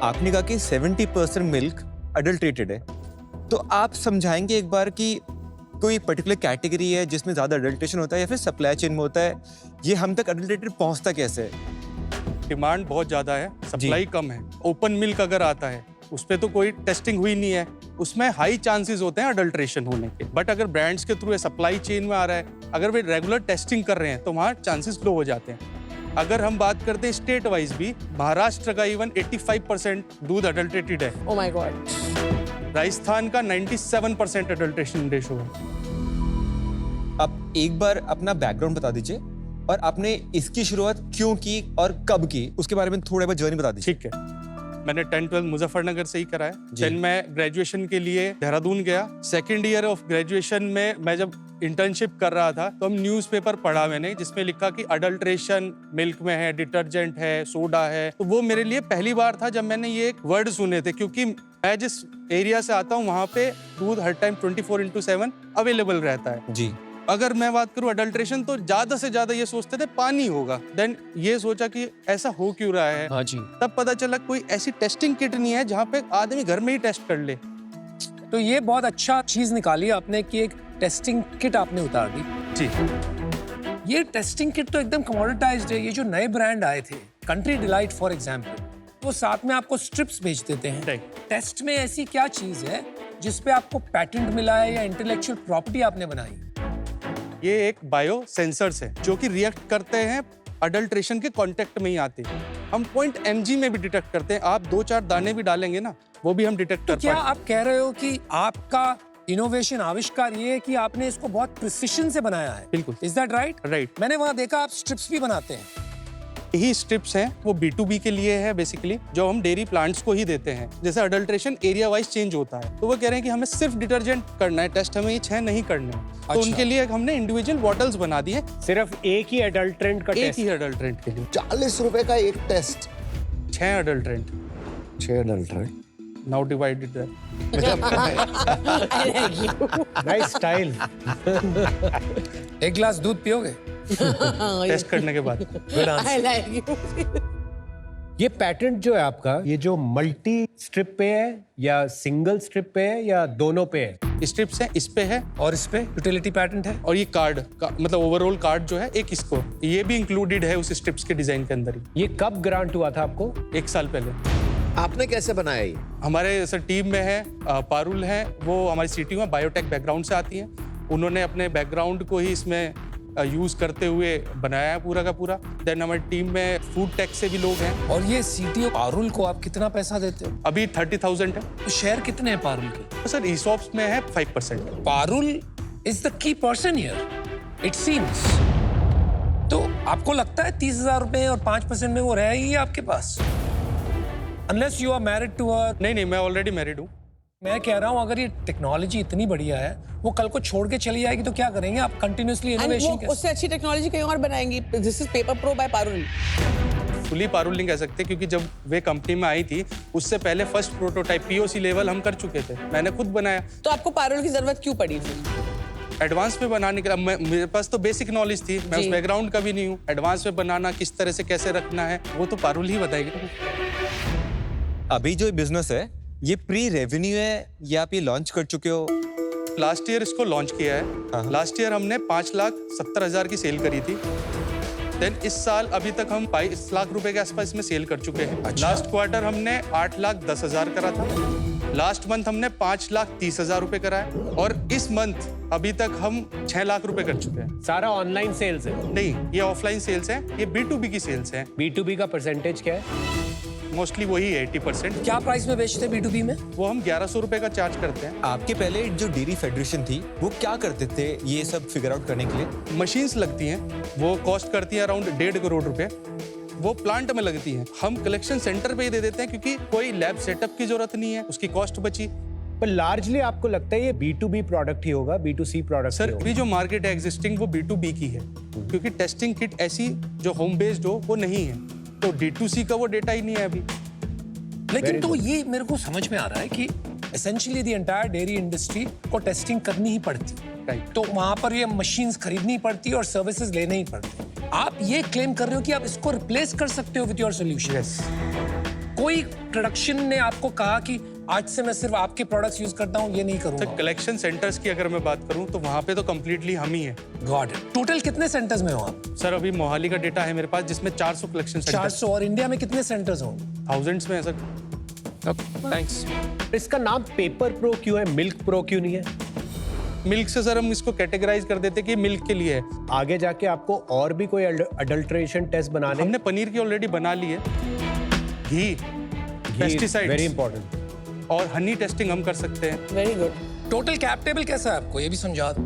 आपने कहा कि 70% मिल्क अडल्ट्रेटेड है, तो आप समझाएंगे एक बार कि कोई पर्टिकुलर कैटेगरी है जिसमें ज्यादा अडल्ट्रेशन होता है या फिर सप्लाई चेन में होता है, ये हम तक अडल्ट्रेटेड पहुंचता कैसे है? डिमांड बहुत ज्यादा है, सप्लाई कम है। ओपन मिल्क अगर आता है उस पर तो कोई टेस्टिंग हुई नहीं है, उसमें हाई चांसेस होते हैं अडल्ट्रेशन होने के। बट अगर ब्रांड्स के थ्रू है, सप्लाई चेन में आ रहा है, अगर वे रेगुलर टेस्टिंग कर रहे हैं तो वहाँ चांसेस लो हो जाते हैं। अगर हम बात करते हैं स्टेट वाइज भी, महाराष्ट्र का इवन 85% दूध अडल्ट्रेटेड है। Oh my God. राजस्थान का 97% अडल्ट्रेशन रेशो है। आप एक बार अपना बैकग्राउंड बता दीजिए और आपने इसकी शुरुआत क्यों की और कब की, उसके बारे में थोड़ा बहुत जर्नी बता दीजिए। ठीक है, मैंने 10-12 मुजफ्फरनगर से ही करा है। जी। देन मैं ग्रेजुएशन के लिए देहरादून गया। सेकेंड ईयर ऑफ ग्रेजुएशन में मैं जब इंटर्नशिप कर रहा था तो हम न्यूज़पेपर पढ़ा मैंने जिसमें लिखा कि अडल्ट्रेशन मिल्क में है, डिटर्जेंट है, सोडा है। तो वो मेरे लिए पहली बार था जब मैंने ये वर्ड सुने थे, क्योंकि मैं जिस एरिया से आता हूँ वहाँ पे दूध हर टाइम 24/7 अवेलेबल रहता है। जी। अगर मैं बात करूं अडल्ट्रेशन तो ज्यादा से ज्यादा ये सोचते थे पानी होगा। देन ये सोचा कि ऐसा हो क्यों रहा है। हाँ जी। तब पता चला कोई ऐसी टेस्टिंग किट नहीं है जहाँ पे आदमी घर में ही टेस्ट कर ले। तो ये बहुत अच्छा चीज निकाली आपने कि एक टेस्टिंग किट आपने उतार दी। जी। ये टेस्टिंग किट तो एकदम कमोडिटाइज्ड है। ये जो नए ब्रांड आए थे, कंट्री डिलाइट फॉर एग्जांपल, वो साथ में आपको स्ट्रिप्स भेज देते हैं। Right. टेस्ट में ऐसी क्या चीज है जिसपे आपको पेटेंट मिला है या इंटेलेक्चुअल प्रॉपर्टी आपने बनाई? ये एक बायो सेंसर्स है जो कि रिएक्ट करते हैं अडल्ट्रेशन के कांटेक्ट में ही आते हैं। हम 0.mg में भी डिटेक्ट करते हैं। आप 2-4 दाने भी डालेंगे ना, वो भी हम डिटेक्ट कर क्या पाते हैं। आप कह रहे हो कि आपका इनोवेशन आविष्कार ये है कि आपने इसको बहुत प्रिसिशन से बनाया है? बिल्कुल। Is that right? राइट। मैंने वहां देखा आप स्ट्रिप्स भी बनाते हैं। यही स्ट्रिप्स हैं वो B2B के लिए है बेसिकली, जो हम डेयरी प्लांट्स को ही देते हैं। जैसे अडल्ट्रेशन एरिया वाइज चेंज होता है तो वो कह रहे हैं कि हमें सिर्फ डिटर्जेंट करना है टेस्ट, हमें ये 6 नहीं करने हैं। तो उनके लिए हमने इंडिविजुअल बॉटल्स बना दी है, सिर्फ एक ही अडल्ट्रेंट का एक टेस्ट। ही अडल्ट्रेंट के लिए 40 रुपए का एक test, 6 adulterant. 6 adulterant. Now divided that. Nice style. एक गिलास दूध पियोगे? टेस्ट करने के बाद। I like you. ये पैटेंट जो है आपका, ये जो मल्टी स्ट्रिप पे है या सिंगल स्ट्रिप पे है या दोनों पे है? स्ट्रिप्स है, इस पे है और इस पे यूटिलिटी पैटेंट है। और ये कार्ड का मतलब ओवरऑल कार्ड जो है एक इसको, ये भी इंक्लूडेड है उस स्ट्रिप्स के डिजाइन के अंदर ही। ये कब ग्रांट हुआ था आपको? 1 साल पहले। आपने कैसे बनाया ये? हमारे सर टीम में है पारुल है, वो हमारी सीटी में बायोटेक बैकग्राउंड से आती हैं। उन्होंने अपने बैकग्राउंड को ही इसमें यूज करते हुए बनाया है पूरा का पूरा। देन हमारी टीम में फूड टेक से भी लोग हैं। और ये सीटीओ पारुल को आप कितना पैसा देते हो? अभी 30,000 है। तो शेयर कितने हैं पारुल के? तो सर ईसॉप्स में है 5%। Parul is the key person here, it seems. तो आपको लगता है 30,000 रुपए और 5% में वो रहेगी आपके पास? Unless you are married to a. नहीं, मैं ऑलरेडी मैरिड हूँ। मैं कह रहा हूँ अगर ये टेक्नोलॉजी इतनी बढ़िया है, वो कल को छोड़ के चली जाएगी तो क्या करेंगे आप? कंटिन्यूअसली And इनोवेशन वो उससे अच्छी टेक्नोलॉजी कहीं और बनाएंगी। This is paper pro by Parul. Fully Parul नहीं कह सकते क्योंकि जब वे कंपनी में आई थी उससे पहले फर्स्ट प्रोटोटाइप POC लेवल हम कर चुके थे, मैंने खुद बनाया। तो आपको पारुल की जरूरत क्यों पड़ी थी? एडवांस में बनाने के लिए मेरे पास तो बेसिक नॉलेज थी, मैं उस जी। बैकग्राउंड का भी नहीं हूँ। एडवांस में बनाना किस तरह से कैसे रखना है वो तो पारुल ही बताएगी। अभी जो बिजनेस है ये प्री रेवेन्यू है या आप ये लॉन्च कर चुके हो? लास्ट ईयर इसको लॉन्च किया है। लास्ट ईयर हमने 5,70,000 की सेल करी थी। देन इस साल अभी तक हम 22 लाख रुपए के आसपास इसमें सेल कर चुके हैं। लास्ट क्वार्टर हमने 8,10,000 करा था। लास्ट मंथ हमने 5,30,000 रुपए करा है और इस मंथ अभी तक हम 6 लाख रुपए कर चुके हैं। सारा ऑनलाइन सेल्स है? नहीं, ये ऑफलाइन सेल्स है, ये B2B की सेल्स है। B2B का परसेंटेज क्या है? मोस्टली वही है 80%। क्या प्राइस में बेचते हैं B2B में? वो हम 1100 रुपए का चार्ज करते हैं। आपके पहले जो डेयरी फेडरेशन थी वो क्या करते थे ये सब फिगर आउट करने के लिए? मशीन्स लगती हैं, वो कॉस्ट करती है अराउंड 1.5 करोड़ रुपए। वो प्लांट में लगती हैं, हम कलेक्शन सेंटर पे ही दे देते हैं क्योंकि कोई लैब सेटअप की जरूरत नहीं है, उसकी कॉस्ट बची। पर लार्जली आपको लगता है ये B2B प्रोडक्ट ही होगा, B2C प्रोडक्ट? सर अभी जो मार्केट है एग्जिस्टिंग वो B2B की है क्योंकि टेस्टिंग किट ऐसी जो होम बेस्ड हो वो नहीं है, तो D2C का वो डेटा ही नहीं है अभी। लेकिन तो ये मेरे को समझ में आ रहा है कि essentially the entire dairy industry को टेस्टिंग करनी ही पड़ती, Right. तो वहां पर ये मशीन्स खरीदनी पड़ती और सर्विसेज लेने ही पड़ते। आप ये क्लेम कर रहे हो कि आप इसको रिप्लेस कर सकते हो विद योर सॉल्यूशन? कोई प्रोडक्शन ने आपको कहा कि आज से मैं सिर्फ आपके प्रोडक्ट्स यूज करता हूँ, ये नहीं करूंगा? सर कलेक्शन सेंटर्स की अगर मैं बात करूं तो वहां पे तो कंप्लीटली हम ही हैं। God it. टोटल कितने सेंटर्स में हो आप? सर अभी मोहाली का डेटा है मेरे पास जिसमें 400 कलेक्शन सेंटर्स, 400। और इंडिया में कितने सेंटर्स होंगे? थाउजेंड्स में है सर। थैंक्स। इसका नाम पेपर प्रो क्यों है, मिल्क प्रो क्यों नहीं है? मिल्क से सर हम इसको कैटेगराइज कर देते कि ये मिल्क के लिए है। आगे जाके आपको और भी कोई अडल्ट्रेशन टेस्ट बनाने? हमने पनीर की ऑलरेडी बना ली है, घी, पेस्टिसाइड्स वेरी इंपॉर्टेंट, और हनी टेस्टिंग हम कर सकते हैं। Very good. Total cap table कैसा है आपको, ये भी समझा दो।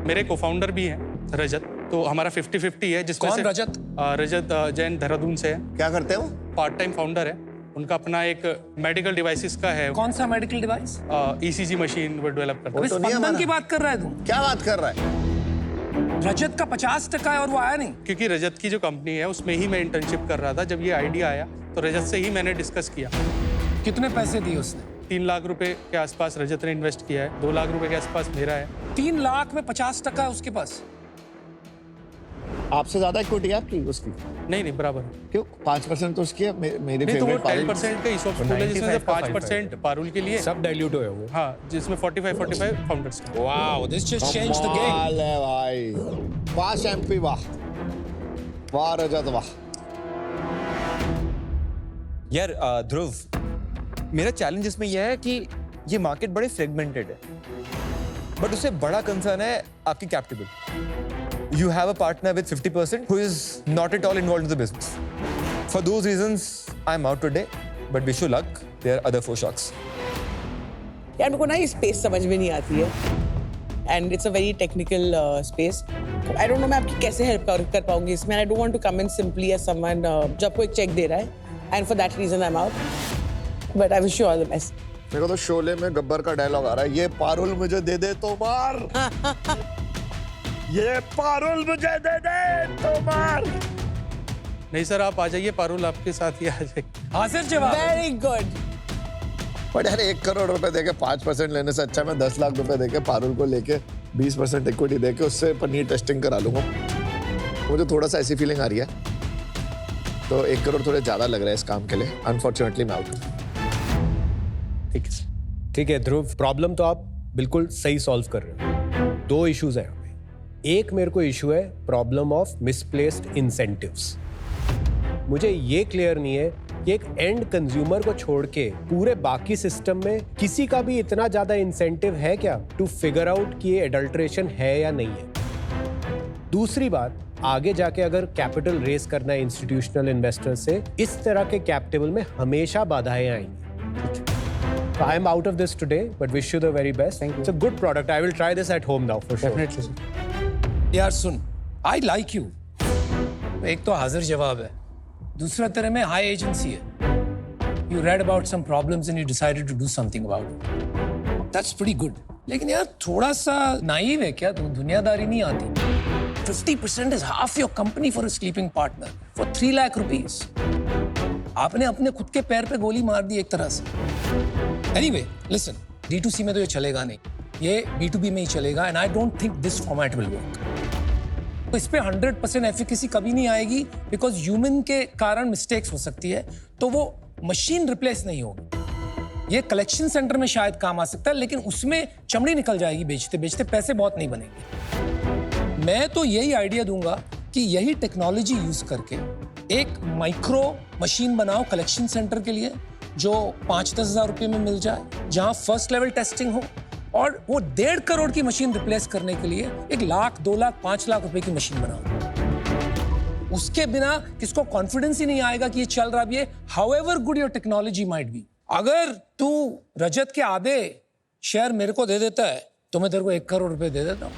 मेरे को-फाउंडर भी हैं रजत, तो हमारा 50-50 है जिसमें कौन से रजत? रजत जैन देहरादून से है, क्या करते हो? पार्ट टाइम फाउंडर है। उनका अपना एक मेडिकल डिवाइसेस का है, कौन सा मेडिकल डिवाइस? ECG मशीन वो डेवलप करता अबे तो नहीं स्पंदन हमारा। की बात कर रहा है तू? क्या बात कर रहा है? रजत का 50% है और वो आया नहीं। है। क्योंकि रजत की जो कंपनी है उसमें ही मैं इंटर्नशिप कर रहा था, जब ये आइडिया आया तो रजत से ही मैंने डिस्कस किया। कितने पैसे दिए उसने? 3 लाख रुपए के आसपास रजत ने इन्वेस्ट किया है, 2 लाख रुपए के आसपास मेरा है। 3 लाख में 50% है उसके पास। आपसे ज्यादा इक्विटी है आपकी उसकी? नहीं बराबर। क्यों? 5% तो उसकी है। मेरी नहीं तो वो फेवरेट पारुल। 10% के ESOP खोले जिसमें से 5% पारुल के लिए, सब डाइल्यूट हुए होंगे। हाँ, जिसमें 45 फाउंडर्स का। Wow, this just changed the game. कमाल है भाई। वाह शैम्पी वाह, वाह रजत वाह। यार ध्रुव, मेरा चैलेंज इसमें यह है कि ये मार्केट बड़े फ्रेगमेंटेड है, बट उससे बड़ा कंसर्न है आपकी capital. You have a partner with 50% who is not at all involved in the business. For those reasons, I'm out today, but wish you luck. There are other 4 shocks. यार मेरे को ना ये space समझ में नहीं आती है, and it's a very technical space. I don't know मैं आपकी कैसे हेल्प कर पाऊंगी इसमें। I don't want to come in simply as someone जो आपको एक चेक दे रहा है, and for that reason I am out, but I wish you all the best. मेरे को तो शोले में गब्बर का डायलॉग आ रहा है, ये पारुल मुझे दे दे तो मार। ये पारुल मुझे दे दे तो मार। नहीं सर, आप आ जाइए, पारुल आपके साथ ही आ जाइए। हाजिर जवाब। Very good. बट यार 1 करोड़ रुपए देके 5% लेने से अच्छा मैं 10 लाख रुपए देके पारुल को लेके 20% इक्विटी देके उससे पनीर टेस्टिंग करा लूंगा। मुझे थोड़ा सा ऐसी फीलिंग आ रही है, तो 1 करोड़ थोड़े ज्यादा लग रहा है इस काम के लिए। अनफॉर्चुनेटली मैं आउट। ठीक है ध्रुव, प्रॉब्लम तो आप बिल्कुल सही सॉल्व कर रहे हो। 2 इश्यूज हैं। एक मेरे को इशू है प्रॉब्लम ऑफ मिसप्लेस्ड इंसेंटिव्स। मुझे ये क्लियर नहीं है कि एक एंड कंज्यूमर को छोड़ के पूरे बाकी सिस्टम में किसी का भी इतना ज्यादा इंसेंटिव है क्या टू फिगर आउट कि ये एडल्ट्रेशन है या नहीं है। दूसरी बात, आगे जाके अगर कैपिटल रेस करना है इंस्टीट्यूशनल इन्वेस्टर से, इस तरह के कैप टेबल में हमेशा बाधाएं आएंगी। I am out of this today, but wish you the very best. Thank you. It's a good product. I will try this at home now for sure. Definitely, sir. यार सुन, आई like you. एक तो हाजिर जवाब है, दूसरा तेरे में high agency है। You read about some problems and you decided to do something about it. That's pretty good. लेकिन यार थोड़ा सा नाइव है क्या तू? दुनियादारी नहीं आती। 50% is half your company for a sleeping partner for 3 lakh rupees. आपने अपने खुद के पैर पे गोली मार दी एक तरह से। एनीवे लिसन, D2C में तो ये चलेगा नहीं। ये B2B में ही चलेगा and I don't think this format will work. तो इस पे 100% एफिकेसी कभी नहीं आएगी बिकॉज ह्यूमन के कारण मिस्टेक्स हो सकती है, तो वो मशीन रिप्लेस नहीं होगी। ये कलेक्शन सेंटर में शायद काम आ सकता है, लेकिन उसमें चमड़ी निकल जाएगी बेचते बेचते, पैसे बहुत नहीं बनेंगे। मैं तो यही आइडिया दूंगा कि यही टेक्नोलॉजी यूज करके एक माइक्रो मशीन बनाओ कलेक्शन सेंटर के लिए, जो 5-10 हज़ार रुपये में मिल जाए, जहां फर्स्ट लेवल टेस्टिंग हो, और वो 1.5 करोड़ की मशीन रिप्लेस करने के लिए 1 लाख, 2 लाख, 5 लाख रुपए की मशीन बनाओ। उसके बिना किसको कॉन्फिडेंस ही नहीं आएगा कि ये चल रहा भी है, however good your technology might be. अगर तू रजत के आधे शेयर मेरे को दे देता है तो मैं तेरे को 1 करोड़ रुपए दे देता हूं।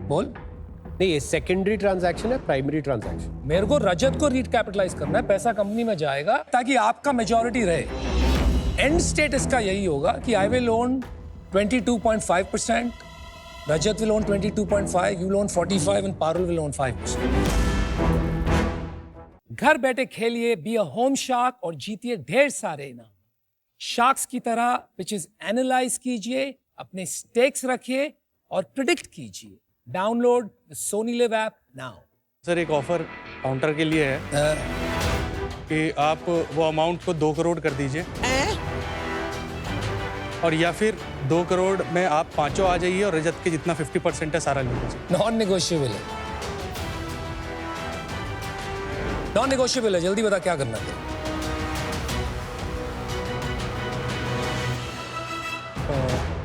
बोल। नहीं, ये सेकेंडरी ट्रांजैक्शन है, प्राइमरी ट्रांजैक्शन। मेरे को रजत को रीकैपिटलाइज करना है, पैसा कंपनी में जाएगा ताकि आपका मेजॉरिटी रहे। एंड स्टेट इसका यही होगा कि I will own 22.5%, Rajat will own 22.5%, you will own 45% and Parul will own 5%। घर बैठे खेलिए बी अ होम शार्क और जीतिए ढेर सारे इनाम। शार्क्स की तरह पिचेस एनालाइज कीजिए, अपने स्टेक्स रखिए और प्रिडिक्ट कीजिए। Download the Sony live app now. Sir एक ऑफर काउंटर के लिए है कि आप वो अमाउंट को 2 करोड़ कर दीजिए, और या फिर 2 करोड़ में आप पांचों आ जाइए और रजत के जितना 50% है सारा ले लीजिए। नॉन नेगोशिएबल है, नॉन नेगोशिएबल है। जल्दी बता क्या करना है।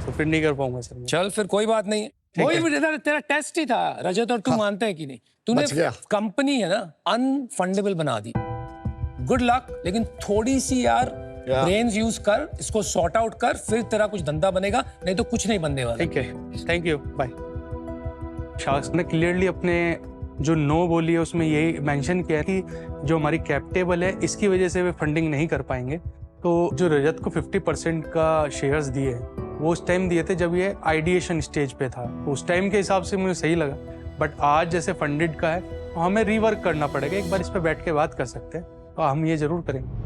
तो फिर नहीं कर पाऊंगा सर मैं। चल फिर कोई बात नहीं है। वही भी तेरा टेस्ट ही था रजत, और तू मानते हैं कि नहीं? तूने बच गया। कंपनी है ना अनफंडेबल बना दी। गुड लक, लेकिन थोड़ी सी यार ब्रेन्स यूज कर, इसको सॉर्ट आउट कर, फिर तेरा कुछ धंधा बनेगा, नहीं तो कुछ नहीं बनने वाला। ठीक है, थैंक यू, बाय। शार्क्स ने क्लियरली अपने जो नो बोली है उसमें यही मेंशन किया है कि जो हमारी कैप टेबल है इसकी वजह से वे फंडिंग नहीं कर पाएंगे। तो जो रजत को 50% का शेयर्स दिए वो उस टाइम दिए थे जब ये आइडिएशन स्टेज पे था, तो उस टाइम के हिसाब से मुझे सही लगा। बट आज जैसे फंडेड का है तो हमें रीवर्क करना पड़ेगा, एक बार इस पर बैठ के बात कर सकते हैं, तो हम ये जरूर करेंगे।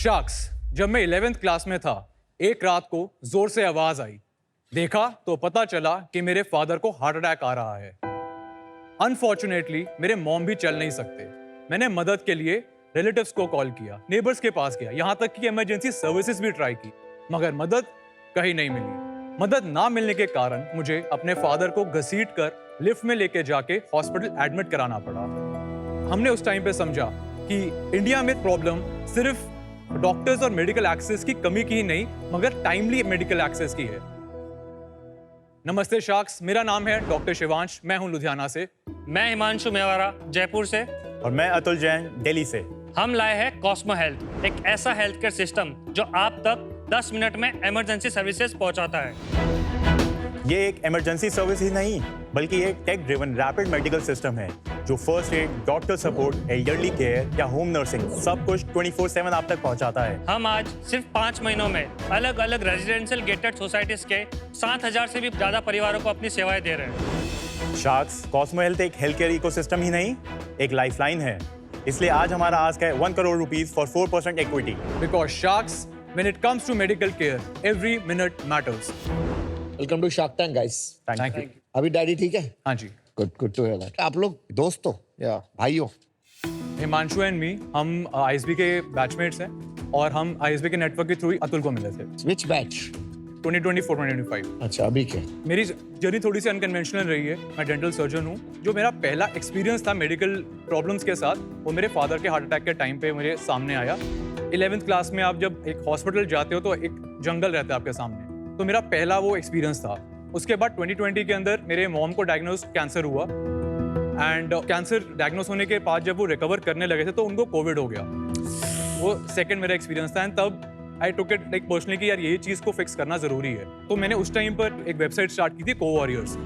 शार्क्स, जब मैं 11th क्लास में था, एक रात को जोर से आवाज आई। देखा तो पता चला कि मेरे फादर को हार्ट अटैक आ रहा है। अनफॉर्चुनेटली मेरे मॉम भी चल नहीं सकते। मैंने मदद के लिए रिलेटिव्स को कॉल किया, नेबर्स के पास गया, यहाँ तक कि इमरजेंसी सर्विसेज भी ट्राई की, मगर मदद कहीं नहीं मिली। मदद ना मिलने के कारण मुझे अपने फादर को घसीट कर लिफ्ट में लेके जाके हॉस्पिटल एडमिट कराना पड़ा। हमने उस टाइम पे समझा कि इंडिया में प्रॉब्लम सिर्फ डॉक्टर्स और मेडिकल एक्सेस की कमी की ही नहीं, मगर टाइमली मेडिकल एक्सेस की है। नमस्ते शार्क्स, मेरा नाम है डॉक्टर शिवांश, मैं हूं लुधियाना से। मैं हिमांशु मेवाड़ा जयपुर से। और मैं अतुल जैन दिल्ली से। हम लाए हैं कॉस्मो हेल्थ, एक ऐसा हेल्थ केयर सिस्टम जो आप तक 10 मिनट में इमरजेंसी सर्विसेज पहुंचाता है। ये एक इमरजेंसी सर्विस ही नहीं, बल्कि एक tech driven rapid medical system है जो first aid, doctor support, elderly care या होम नर्सिंग सब कुछ 24/7 आप तक पहुंचाता है। हम आज सिर्फ 5 महीनों में अलग अलग रेजिडेंशियल गेटेड सोसाइटीज के 7,000 से भी ज्यादा परिवारों को अपनी सेवाएं दे रहे हैं। शार्क्स, कॉस्मो हेल्थ एक हेल्थ केयर इकोसिस्टम ही नहीं, एक लाइफलाइन है। इसलिए आज हमारा आस्क है 1 crore rupees for 4% equity. Because sharks, when it comes to medical care, every minute matters. Welcome to shark tank guys. Thank you. अभी डैडी ठीक है? हाँ जी। Good to hear that. आप लोग दोस्त हो या भाई हो? हिमांशु एंड मी, हम आईएसबी के बैचमेट्स हैं और हम आईएसबी के नेटवर्क के थ्रू ही अतुल को मिले थे। Which batch? 2024-2025। अच्छा, अभी के? मेरी जर्नी थोड़ी सी अनकन्वेंशनल रही है। मैं डेंटल सर्जन हूँ। जो मेरा पहला एक्सपीरियंस था मेडिकल प्रॉब्लम्स के साथ, वो मेरे फादर के हार्ट अटैक के टाइम पे मेरे सामने आया। 11th क्लास में आप जब एक हॉस्पिटल जाते हो तो एक जंगल रहता है आपके सामने, तो मेरा पहला वो एक्सपीरियंस था। उसके बाद 2020 के अंदर मेरे मॉम को डायग्नोज कैंसर हुआ, एंड कैंसर डायग्नोज होने के बाद जब वो रिकवर करने लगे थे तो उनको कोविड हो गया। वो सेकंड मेरा एक्सपीरियंस था, एंड तब आई टुक इट लाइक पर्सनली कि यार ये चीज़ को फिक्स करना ज़रूरी है। तो मैंने उस टाइम पर एक वेबसाइट स्टार्ट की थी, को वॉरियर्स।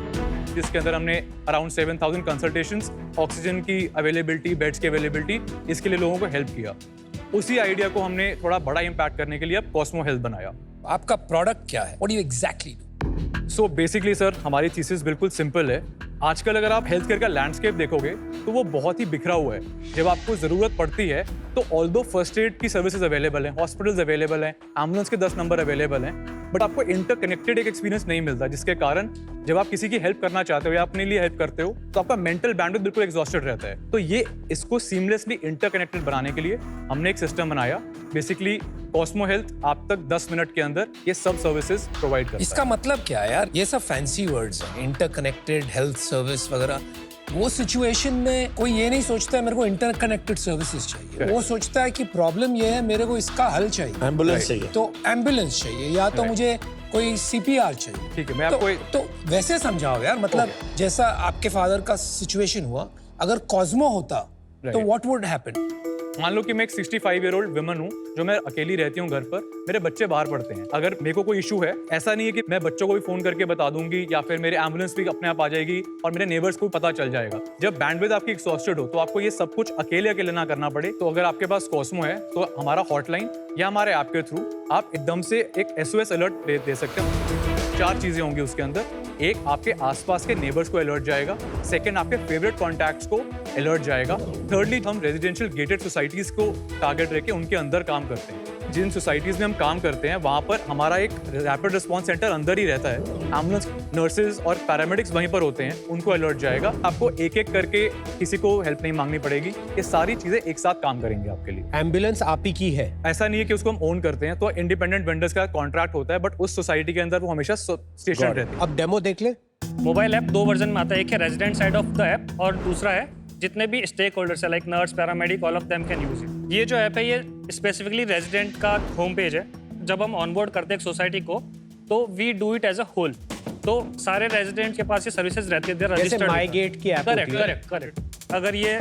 जिसके अंदर हमने अराउंड 7,000 कंसल्टेशंस, ऑक्सीजन की अवेलेबिलिटी, बेड्स की अवेलेबिलिटी, इसके लिए लोगों को हेल्प किया। उसी आइडिया को हमने थोड़ा बड़ा इम्पैक्ट करने के लिए अब कॉस्मो हेल्थ बनाया। आपका प्रोडक्ट क्या है? What do you exactly do? So basically sir, हमारी थीसिस बिल्कुल सिंपल है। आजकल अगर आप हेल्थ केयर का लैंडस्केप देखोगे तो वो बहुत ही बिखरा हुआ है। जब आपको ज़रूरत पड़ती है तो ऑल्दो फर्स्ट एड की सर्विसेज अवेलेबल हैं, हॉस्पिटल्स अवेलेबल हैं, एम्बुलेंस के 10 नंबर अवेलेबल हैं, बट आपको इंटरकनेक्टेड एक एक्सपीरियंस नहीं मिलता, जिसके कारण जब आप किसी की हेल्प करना चाहते हो या अपने लिए हेल्प करते हो तो आपका मेंटल बैंडविड्थ बिल्कुल एग्जॉस्टेड रहता है। तो ये इसको सीमलेसली इंटरकनेक्टेड बनाने के लिए हमने एक सिस्टम बनाया। बेसिकली कॉस्मो हेल्थ आप तक 10 मिनट के अंदर ये सब सर्विसेज प्रोवाइड करता है। इसका मतलब क्या है यार? ये सब फैंसी वर्ड्स हैं, इंटरकनेक्टेड हेल्थ सर्विस वगैरह। वो सिचुएशन में कोई ये नहीं सोचता है मेरे को इंटरकनेक्टेड सर्विसेज चाहिए। वो सोचता है कि प्रॉब्लम ये है, मेरे को इसका हल चाहिए, एम्बुलेंस चाहिए, तो एम्बुलेंस चाहिए या तो मुझे कोई CPR चाहिए। ठीक है, मैं आपको तो वैसे समझाओ यार, मतलब जैसा आपके फादर का सिचुएशन हुआ, अगर कॉस्मो होता तो व्हाट वुड हैपन? मान लो कि मैं एक 65-year-old विमन हूँ जो मैं अकेली रहती हूँ घर पर, मेरे बच्चे बाहर पढ़ते हैं। अगर मेरे को कोई इशू है, ऐसा नहीं है कि मैं बच्चों को भी फोन करके बता दूंगी या फिर मेरे एम्बुलेंस भी अपने आप आ जाएगी और मेरे नेबर्स को पता चल जाएगा। जब बैंडविड्थ आपकी एग्जॉस्टेड हो तो आपको ये सब कुछ अकेले ना करना पड़े। तो अगर आपके पास कॉस्मो है तो हमारा हॉटलाइन या हमारे ऐप के थ्रू आप एकदम से एक SOS अलर्ट दे सकते हो। 4 चीजें होंगी उसके अंदर। एक, आपके आसपास के नेबर्स को अलर्ट जाएगा। सेकंड, आपके फेवरेट कॉन्टैक्ट्स को अलर्ट जाएगा। थर्डली, हम रेजिडेंशियल गेटेड सोसाइटीज को टारगेट रख के उनके अंदर काम करते हैं। जिन सोसाइटीज में हम काम करते हैं वहाँ पर हमारा एक रैपिड रिस्पॉन्स सेंटर अंदर ही रहता है। एम्बुलेंस नर्सेज और पैरामेडिक्स वहीं पर होते हैं, उनको अलर्ट जाएगा। आपको एक एक करके किसी को हेल्प नहीं मांगनी पड़ेगी। ये सारी चीजें एक साथ काम करेंगे आपके लिए। एम्बुलेंस आप ही की है? ऐसा नहीं है कि उसको हम ओन करते हैं, तो इंडिपेंडेंट वेंडर्स का कॉन्ट्रैक्ट होता है, बट उस सोसाइटी के अंदर वो हमेशा स्टेशन रहती है। अब डेमो देख ले। मोबाइल ऐप 2 वर्जन में आता है। एक है resident side of the app और दूसरा है जितने भी स्टेक होल्डर्स है, like nurse, paramedic, all of them can use it. ये जो ऐप है ये स्पेसिफिकली रेजिडेंट का होम पेज है। जब हम ऑनबोर्ड करते हैं एक सोसाइटी को तो we do it as a whole. तो सारे रेजिडेंट के पास ये सर्विसेज रहती है, जैसे माई गेट की ऐप होती है। करेक्ट। अगर ये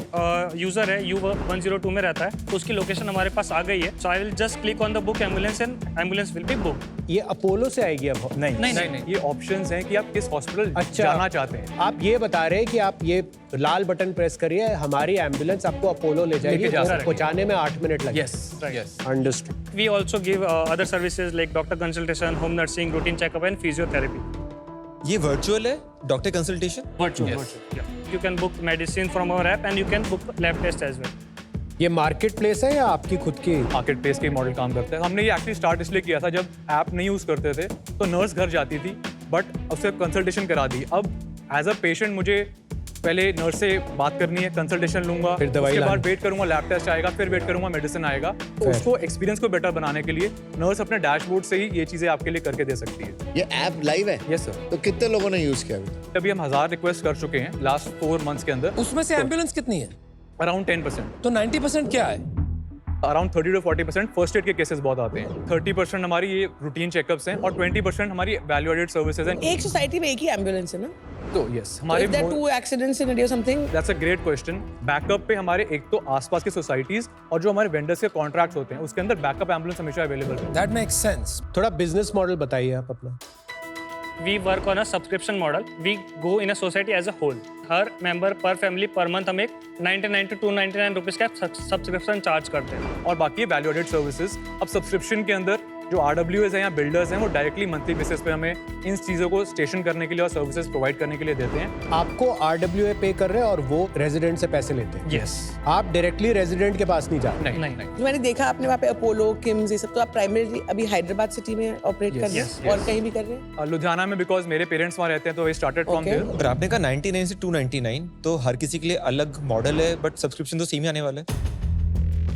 यूजर है U102 में रहता है तो उसकी लोकेशन हमारे पास आ गई है। So I will just click on the book ambulance and ambulance will be booked. ये अपोलो से आएगी अब? नहीं, ये ऑप्शंस हैं कि आप किस हॉस्पिटल जाना चाहते हैं। आप ये बता रहे हैं कि आप ये लाल बटन प्रेस करिए, हमारी एम्बुलेंस आपको अपोलो ले जाएगी, पहुंचाने में 8 मिनट लगेंगे। Yes, understood. We also give other services like doctor consultation, home nursing, routine checkup and physiotherapy. ये वर्चुअल है doctor consultation? Virtual. You can book medicine from our app and you can book lab test as well. ये market place है या आपकी खुद की? Market place के model काम करता है। हमने ये एक्चुअली स्टार्ट इसलिए किया था, जब ऐप नहीं यूज करते थे तो नर्स घर जाती थी बट उससे कंसल्टेशन करा दी। अब एज अ पेशेंट मुझे पहले नर्स से बात करनी है, कंसल्टेशन लूंगा, फिर दवाई उसके बाद वेट करूंगा, लैब टेस्ट आएगा, फिर वेट करूंगा, मेडिसिन आएगा। तो उसको एक्सपीरियंस को बेटर बनाने के लिए नर्स अपने डैशबोर्ड से ही ये चीजें आपके लिए करके दे सकती है। ये ऐप लाइव है? Yes sir. तो कितने लोगों ने यूज किया अभी हम 1000 रिक्वेस्ट कर चुके हैं लास्ट 4 मंथ्स के अंदर। उसमें से एम्बुलेंस कितनी है? अराउंड 10%। तो 90% क्या है? अराउंड 30 to 40% फर्स्ट एड के केसेस बहुत आते हैं। 30% हमारी ये रूटीन चेकअप्स हैं और 20% हमारी वैल्यू एडेड सर्विसेज हैं। एक सोसाइटी में एक ही एम्बुलेंस है ना? तो यस, हमारे if there are 2 accidents in a day or something, that's a great question. Backup पे हमारे एक तो आसपास के सोसाइटीज और जो हमारे वेंडर्स के कॉन्ट्रैक्ट्स होते हैं उसके अंदर बैकअप एम्बुलेंस हमेशा अवेलेबल है। That makes sense. थोड़ा बिजनेस मॉडल बताइए आप अपना। We work on a subscription model. We go in a society as a whole. Her member पर फैमिली पर मंथ हम एक 99 to 299 रुपीज का सब्सक्रिप्शन चार्ज करते हैं। और बाकी वैल्यू एडेड सर्विसेज। अब सब्सक्रिप्शन के अंदर जो RWAs हैं या बिल्डर्स हैं वो डायरेक्टली मंथली बेसिस पे हमें इन चीज़ों को स्टेशन करने के लिए और सर्विसेज प्रोवाइड करने के लिए देते हैं। आपको RWA पे कर रहे हैं और वो रेजिडेंट से पैसे लेते हैं? यस। आप डायरेक्टली रेजिडेंट के पास नहीं जाते? नहीं। जो मैंने देखा आपने वहाँ पे अपोलो, किम्स, ये सब, तो आप प्राइमरी अभी हैदराबाद सिटी में ऑपरेट कर रहे हैं और कहीं भी कर रहे हैं? लुधियाना में, बिकॉज मेरे पेरेंट्स वहाँ रहते हैं तो वी स्टार्टेड फ्रॉम देयर। पर आपने कहा 99 से 299, तो हर किसी के लिए अलग मॉडल है बट सब्सक्रिप्शन तो सेम ही आने वाला है।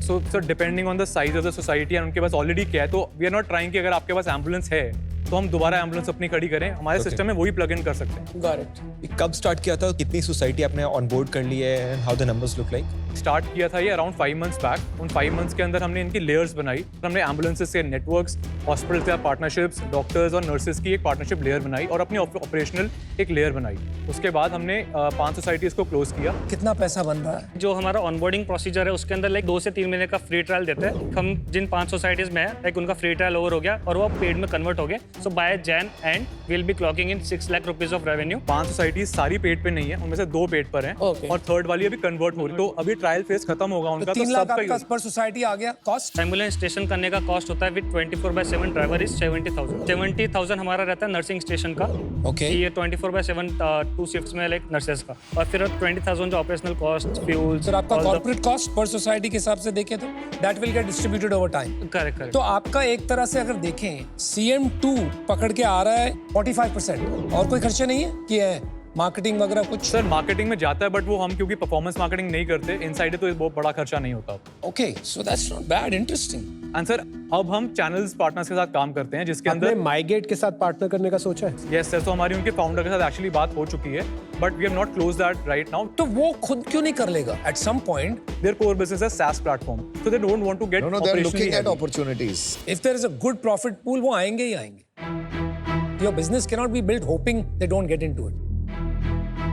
So sir, depending on the size of the society and उनके पास ऑलरेडी क्या है, तो वी आर नॉट ट्राइंग कि अगर आपके पास एम्बुलेंस है तो हम दोबारा एम्बुलेंस अपनी खड़ी करें, हमारे सिस्टम में वही प्लग इन कर सकते हैं। Got it. ये कब स्टार्ट किया था, कितनी सोसाइटी आपने ऑन बोर्ड कर ली है and how the numbers look like? Start किया था ये अराउंड 5 मंथ्स बैक। उन 5 मंथ्स के अंदर हमने इनकी लेयर्स बनाई। हमने एम्बुलेंसेस से नेटवर्क्स, हॉस्पिटल से पार्टनरशिप्स, डॉक्टर्स और नर्सेज की एक पार्टनरशिप लेयर बनाई और अपनी ऑपरेशनल एक लेयर बनाई। उसके बाद हमने 5 सोसाइटीज को क्लोज किया। कितना पैसा बन रहा है? जो हमारा ऑनबोर्डिंग प्रोसीजर है उसके अंदर लाइक 2 से 3 महीने का फ्री ट्रायल देते हैं। हम जिन 5 सोसाइटीज में है लाइक उनका फ्री ट्रायल ओवर हो गया और वो पेड में कन्वर्ट हो गए So by Jan end, we'll be clocking in 6 lakh rupees of revenue. 5 societies सारी पेड पे नहीं है, उनमें से 2 पेड पर हैं Okay. और थर्ड वाली अभी कन्वर्ट हो रही, तो अभी ट्रायल फेज खत्म होगा तो उनका, 3 तो लाख सबका आपका use- पर सोसाइटी आ गया कॉस्ट। एम्बुलेंस स्टेशन करने का कॉस्ट होता है विद 24/7 ड्राइवर इज 70,000। 70,000 हमारा रहता है नर्सिंग स्टेशन का। Okay. ये 24/7 2 शिफ्ट्स में लाइक नर्सेस का, और फिर 20,000 जो ऑपरेशनल कॉस्ट, फ्यूल, सर आपका कॉर्पोरेट कॉस्ट पर सोसाइटी के हिसाब से देखें तो that will get distributed over time. Correct correct. तो आपका एक तरह से अगर देखें CM2 पकड़ के आ रहा है 45%, और कोई खर्चे नहीं है कि है मार्केटिंग वगैरह कुछ। सर मार्केटिंग में जाता है, बट वो हम क्योंकि परफॉर्मेंस मार्केटिंग नहीं करते इनसाइड है, तो बहुत बड़ा खर्चा नहीं होता। Okay, so that's not bad, interesting. And sir अब हम चैनल्स पार्टनर्स के साथ काम करते हैं, जिसके आपने अंदर माइगेट के साथ पार्टनर करने का सोचा है? यस सर, तो हमारी उनके फाउंडर के साथ एक्चुअली बात हो चुकी है, but we have not close that right now. तो वो खुद क्यों नहीं कर लेगा at some point? There core business है SaaS platform, so they don't want to get No, no, they're looking operationally at heavy. opportunities. If there is a good profit pool वो आएंगे ही आएंगे। Your business can not be built hoping they don't get into it.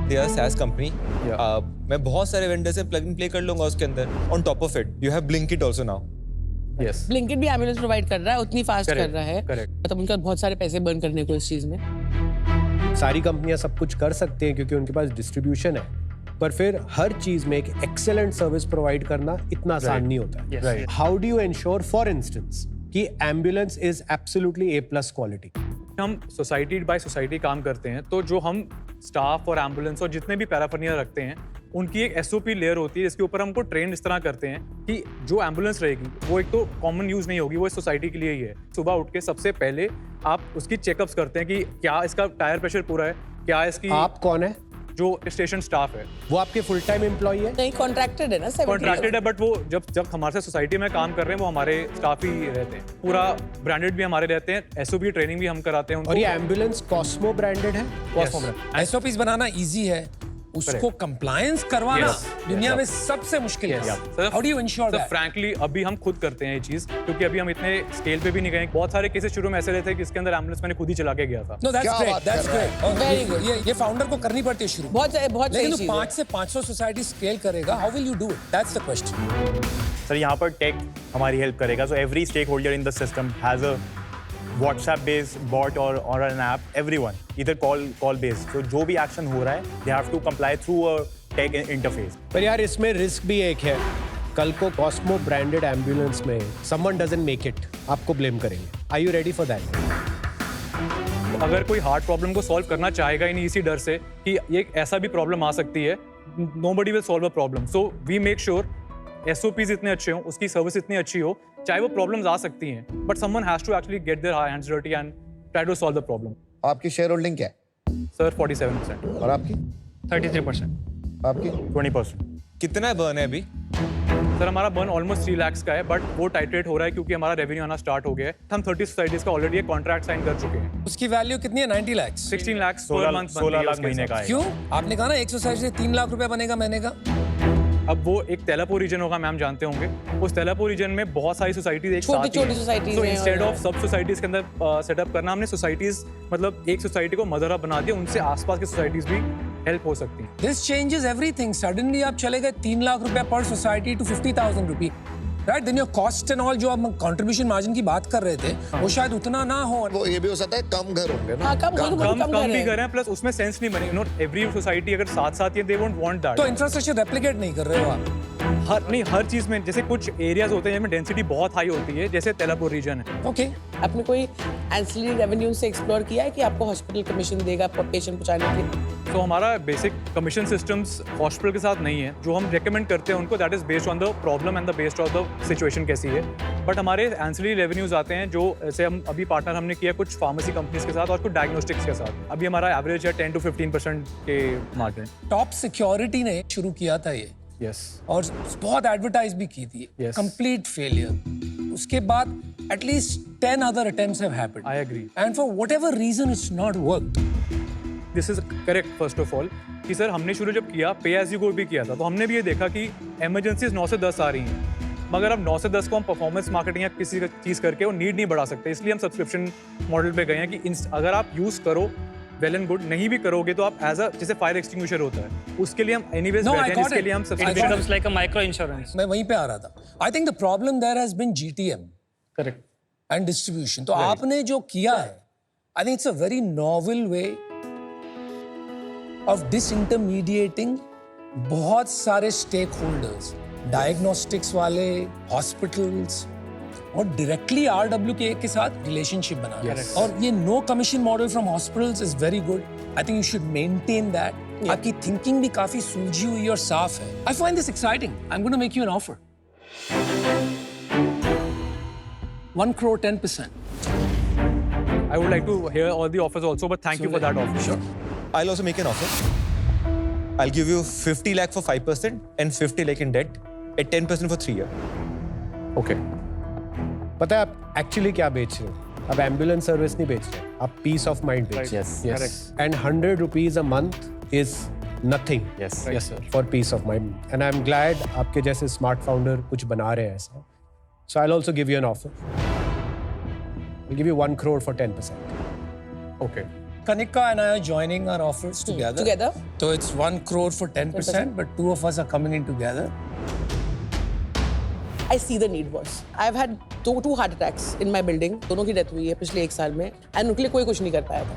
They are SaaS company. मैं बहुत सारे vendor से plug in play कर लूंगा उसके अंदर। On top of it you have Blinkit also now. Yes. Blinkit भी ambulance provide कर रहा है, उतनी फास्ट कर Correct, रहा है, correct. मतलब उनका बहुत सारे पैसे बर्न करने को इस चीज में। सारी कंपनियां सब कुछ कर सकते हैं क्योंकि उनके पास डिस्ट्रीब्यूशन है, पर फिर हर चीज में एक एक्सेलेंट सर्विस प्रोवाइड करना इतना आसान नहीं होता है। Yes. Right. How do you ensure for instance कि ambulance is absolutely A+ quality? हम सोसाइटी बाय सोसाइटी काम करते हैं, तो जो हम स्टाफ और एम्बुलेंस और जितने भी पैराफर्निया रखते हैं, उनकी एक SOP लेयर होती है जिसके ऊपर हमको ट्रेन इस तरह करते हैं कि जो एम्बुलेंस रहेगी वो एक तो कॉमन यूज नहीं होगी, वो इस सोसाइटी के लिए ही है। सुबह उठ के सबसे पहले आप उसकी चेकअप्स करते हैं कि क्या इसका टायर प्रेशर पूरा है, क्या इसकी आप कौन है? जो स्टेशन स्टाफ है वो आपके फुल टाइम एम्प्लॉई है? नहीं, कॉन्ट्रैक्टेड है ना, 70 कॉन्ट्रैक्टेड है, बट वो जब हमारे साथ सोसाइटी में काम कर रहे हैं वो हमारे स्टाफ ही रहते हैं। पूरा ब्रांडेड भी हमारे रहते हैं, SOP ट्रेनिंग भी हम कराते हैं उनको। और ये एम्बुलेंस कॉस्मो ब्रांडेड है? Yes. SOPs बनाना इजी है, उसको कंप्लायंस करवाना Yes. दुनिया में सबसे मुश्किल है। How do you ensure that? Frankly अभी हम खुद करते हैं ये चीज, क्योंकि अभी हम इतने स्केल पे भी नहीं गए। बहुत सारे केसेस शुरू में ऐसे रहे थे कि इसके अंदर एम्बुलेंस मैंने खुद ही चला के गया था। नो दैट्स क्या ग्रेट, बात दैट्स कर रहा ग्रेट। Very good. ये फाउंडर को करनी पड़ती है शुरू। बहुत सही लेकिन चीज वो है। 5 से 500 सोसाइटी स्केल करेगा, how will you do it? That's the question. Sir यहाँ पर टेक हमारी हेल्प करेगा। So every stakeholder in the system has a WhatsApp based bot or an app, everyone either call based, so जो भी action हो रहा है they have to comply through a tech interface. पर यार इसमें रिस्क भी एक है, कल को कॉस्मो ब्रांडेड एम्बुलेंस में समवन डजंट मेक इट, आपको ब्लेम करेंगे। Are you ready for that? अगर कोई हार्ट प्रॉब्लम को सॉल्व करना चाहेगा ही नहीं इसी डर से कि ये ऐसा भी प्रॉब्लम आ सकती है, nobody will solve a problem. So we make sure SOPs इतने अच्छे हों, उसकी सर्विस इतनी अच्छी हो, चाहे वो प्रॉब्लम्स आ सकती हैं, but someone has to actually get their hands dirty and try to solve the problem. आपकी शेयर होल्डिंग क्या है? Sir, 47%. और आपकी? 33%। आपकी? 20%. कितना बर्न है अभी? सर हमारा बर्न ऑलमोस्ट 3 लाख का है, बट वो टाइट्रेट हो रहा है क्योंकि हमारा रेवेन्यू आना स्टार्ट हो गया है। हम 30 सोसाइटीज का ऑलरेडी एक कॉन्ट्रैक्ट साइन कर चुके हैं। उसकी वैल्यू कितनी है? 90 लाख। 16 लाख 16 लाख महीने का है। क्यों? आपने कहा ना एक सोसाइटी से 3 लाख रुपए बनेगा महीने का। अब वो एक तेलापुर रीजन होगा, मैम जानते होंगे। उस तेलापुर रीजन में बहुत सारी सोसाइटीज एक साथ छोटी-छोटी societies तो हैं इंस्टेड और- ऑफ सब सोसाइटीज के अंदर सेटअप करना, हमने सोसाइटीज मतलब एक सोसाइटी को मदर हब बना दिया, उनसे आसपास की सोसाइटीज भी हेल्प हो सकती हैं। This changes everything. सडनली आप चले गए 3 लाख रुपए पर society to 50,000 rupee, right? Then your cost and all जो आप कंट्रीब्यूशन मार्जिन की बात कर रहे थे वो शायद उतना ना हो। वो ये भी हो सकता है कम घर होंगे ना। हाँ, कम कम भी कर रहे हैं, प्लस उसमें सेंस नहीं बनेगी। नॉट एवरी सोसाइटी अगर साथ साथ ये दे वोंट वांट दैट। तो इंफ्रास्ट्रक्चर रेप्लिकेट नहीं कर रहे हो आप। हर चीज में, जैसे कुछ एरियाज होते हैं जिनमें डेंसिटी बहुत हाई होती है, जैसे तेलापुर रीजन है। ओके, आपने कोई एंसिलरी रेवेन्यू से एक्सप्लोर किया है कि आपको हॉस्पिटल कमीशन देगा पेशेंट पहुंचाने के लिए? तो हमारा बेसिक कमीशन सिस्टम्स हॉस्पिटल के साथ नहीं है। जो हम रेकमेंड करते हैं उनको, that is based on the problem and the based on the situation कैसी है। बट हमारे एंसिलरी रेवेन्यूज आते हैं जो ऐसे हम अभी पार्टनर हमने किया कुछ फार्मेसी कंपनीज के साथ और कुछ डायग्नोस्टिक्स के साथ। अभी हमारा एवरेज है 10 to 15% के मार्जिन। टॉप सिक्योरिटी ने शुरू किया था ये, यस और बहुत एडवर्टाइज भी की थी। Yes. Complete failure. उसके बाद at least 10 other attempts have happened. I agree. And for whatever reason it's not worked. This is correct first of all कि सर हमने शुरू जब किया पे एज यू गो भी किया था, तो हमने भी ये देखा कि इमरजेंसीज 9 से 10 आ रही हैं, मगर अब 9 से 10 को हम परफॉर्मेंस मार्केटिंग या किसी चीज़ करके वो नीड नहीं बढ़ा सकते। इसलिए हम सब्सक्रिप्शन मॉडल पे गए हैं कि अगर आप यूज़ करो वेल एंड गुड, नहीं भी करोगे तो आप एज अ जैसे फायर एक्सटिंग्विशर होता है उसके लिए हम एनीवेज No, I बैठे हैं, got इसके it. लिए हम I got It subscription. becomes like a micro insurance. मैं वहीं पे आ रहा था। I think the problem there has been GTM Correct. And distribution. तो आपने जो किया है I think it's a very novel way of disintermediating बहुत सारे stakeholders, diagnostics वाले, hospitals और directly RWK के साथ relationship बनाना. और ये no commission model from hospitals is very good. I think you should maintain that. आपकी thinking भी काफी सूझी हुई और साफ है. I find this exciting. I'm going to make you an offer. 1 crore 10%. I would like to hear all the offers also, but thank you for that offer. Sure. I'll also make an offer. I'll give you 50 lakh for 5% and 50 lakh in debt at 10% for 3 years. Okay. पता है आप actually क्या बेच रहे हो? आप ambulance service नहीं बेच रहे, आप पीस ऑफ माइंड बेच रहे हो. Correct. And 100 rupees a month is nothing. Yes. Yes, sir. For peace of mind. And I'm glad आपके जैसे smart founder कुछ बना रहे हैं ऐसा. So I'll also give you an offer. I'll give you 1 crore for 10%. Okay. Kanika and I are joining our offers together. Together? So it's 1 crore for 10%, but two of us are coming in together. I see the need, boss. I've had two heart attacks in my building. दोनों की death हुई है पिछले 1 साल में, and उनके लिए कोई कुछ नहीं कर पाया था.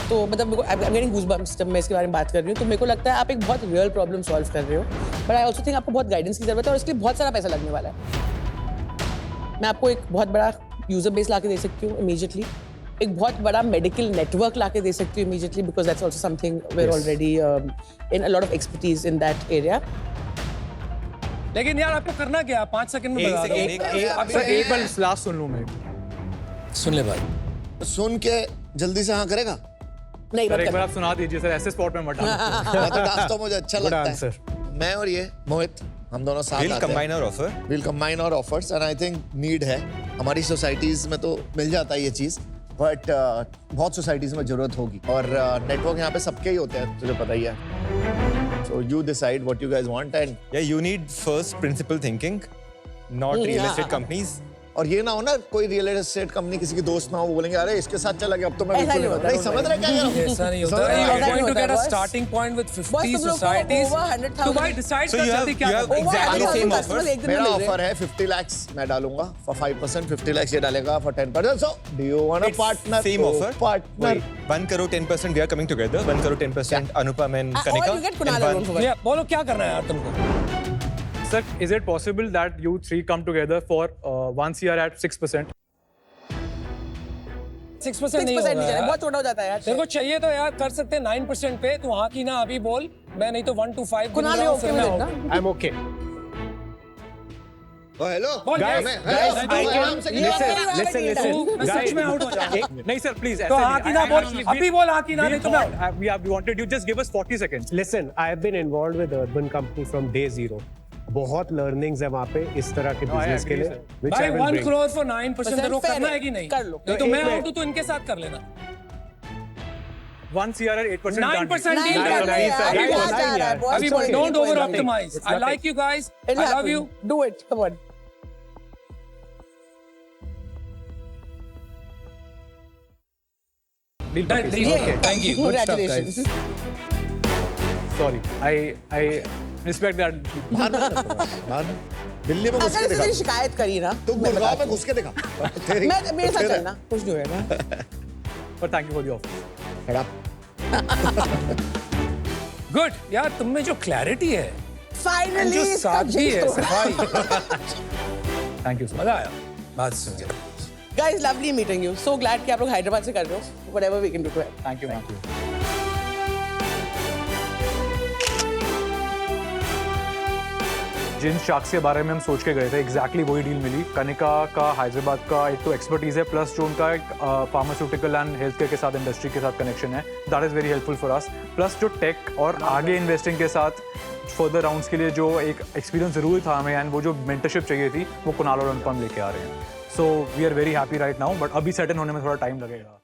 तो मतलब I'm getting goosebumps जब मैं इसके बारे में बात कर रही हूँ. तो मेरे को लगता है आप एक बहुत real problem solve कर रहे हो. But I also think आपको बहुत guidance की जरूरत है और इसके लिए बहुत सारा पैसा लगने वाला है. मैं आपको एक बहुत बड़ा यूजर बेस लाके दे सकती हूँ immediately. एक बहुत बड़ा मेडिकल नेटवर्क लाके दे सकती हूँ immediately because that's also something we're already in a lot of expertise in that area. लेकिन यार आपको करना क्या? 5 सेकंड में बता दो. सर एक बार लास्ट सुन लूं मैं. सुन ले भाई. सुन के जल्दी से हाँ करेगा. नहीं सर मत एक बार करना. आप सुना दीजिए सर, ऐसे स्पॉट में मत डालिए. मतलब डांस तो मुझे अच्छा Good लगता answer. है. मैं और ये मोहित हम दोनों साथ We'll आते हैं. combine our offer. We'll combine our offers and I think need है. हमारी सोसाइटीज में तो मिल जाता है ये चीज, बट बहुत सोसाइटीज में जरूरत होगी और नेटवर्क यहाँ पे सबके ही होते हैं, तुझे पता ही है. So you decide what you guys want and Yeah, you need first principle thinking, not real estate companies. और ये ना हो ना कोई रियल एस्टेट कंपनी किसी की दोस्त ना हो, वो बोलेंगे अरे इसके साथ चला गया अब तो मैं ऐसा बिल्कुल नहीं होता, नहीं समझ रहे क्या यार. ऐसा नहीं समझ होता. रहे You हो? are going to होता get है, a boss. starting point with Boss, 50 तुम लोग को societies. over 100,000 तो भाई decide So कर you जल्दी have- क्या you have करना है. exactly Over same 100,000 offer. एक दिन में मेरा मिल रहे ऑफर है 50 lakhs मैं डालूंगा for 5%, 50 lakhs ये डालेगा for 10%. So do you want a It's partner? Same Oh, offer. Partner. 1 crore 10% we are coming together. 1 crore 10% Anupam and Or Kanika. you get Kunal and alone one- for Yeah, बोलो क्या करना है यार तुमको. Sir, is it possible that you three come together for 1 CR at 6%? 6% 6% नहीं नहीं होगा जाना, यार. बहुत छोटा हो जाता है यार. तेरे को चाहिए तो यार कर सकते हैं 9% पे. तू हाँ की ना अभी बोल. मैं नहीं तो 1 to 5 कुणाल भी okay with it ना? I'm okay. Oh, hello. बोल Guys, guys. guys, नहीं I तो can listen. मैं सच में out हो जाऊंगा. नहीं सर प्लीज. तो हाँ की ना बोल. अभी बोल हाँ की ना नहीं तो मैं. We wanted you just give us 40 seconds. Listen, I have been involved with Urban Company from day zero. बहुत learnings है वहाँ पे इस तरह के business के agree, लिए, sir. which I भाई will 1 bring. crore for 9% तेरे को fair करना है. है कि नहीं? कर लो. नहीं तो एक मैं मिनट. आउट हूँ तो इनके साथ कर लेना. 1 CR at 8% 9% नहीं deal कर कर रहे रहे यार, हैं. अभी बहुत जा रहा है, बहुत अभी छोड़ don't दो, over कोई बात नहीं. optimize. I like you guys. I It'll love happen. you. Do it. Come on. Deal per case. Yeah. Thank you. Good stuff, guys. Congratulations. Sorry. I respect that. मान दिल्ली में घुस अगर के इसने दिखा. शिकायत करी ना तू गुड़गांव में घुस के दिखा. तेरी मैं मेरे साथ चलना कुछ नहीं होएगा. But thank you for the offer. खड़ा. Good. यार तुम में जो clarity है, Finally जो इसका सादगी है, jinx तो- सफाई. Thank you so much. मजा आया. बात सुन के. Guys, lovely meeting you. So glad कि आप लोग हैदराबाद से कर रहे हो. Whatever we can do to help. Thank you. Thank you. जिन शार्क्स के बारे में हम सोच के गए थे एग्जैक्टली वही डील मिली. कनिका का हैदराबाद का एक तो एक्सपर्टीज है प्लस जो उनका एक फार्मास्यूटिकल एंड हेल्थ केयर के साथ इंडस्ट्री के साथ कनेक्शन है. That is very helpful for us. Plus जो टेक और आगे इन्वेस्टिंग के साथ फर्दर राउंड्स के लिए जो एक एक्सपीरियंस ज़रूरी था हमें एंड वो जो मेंटरशिप चाहिए थी वो कुणाल और अनुपम लेके आ रहे हैं. So we are very happy right now, but अभी सेटल होने में थोड़ा टाइम लगेगा.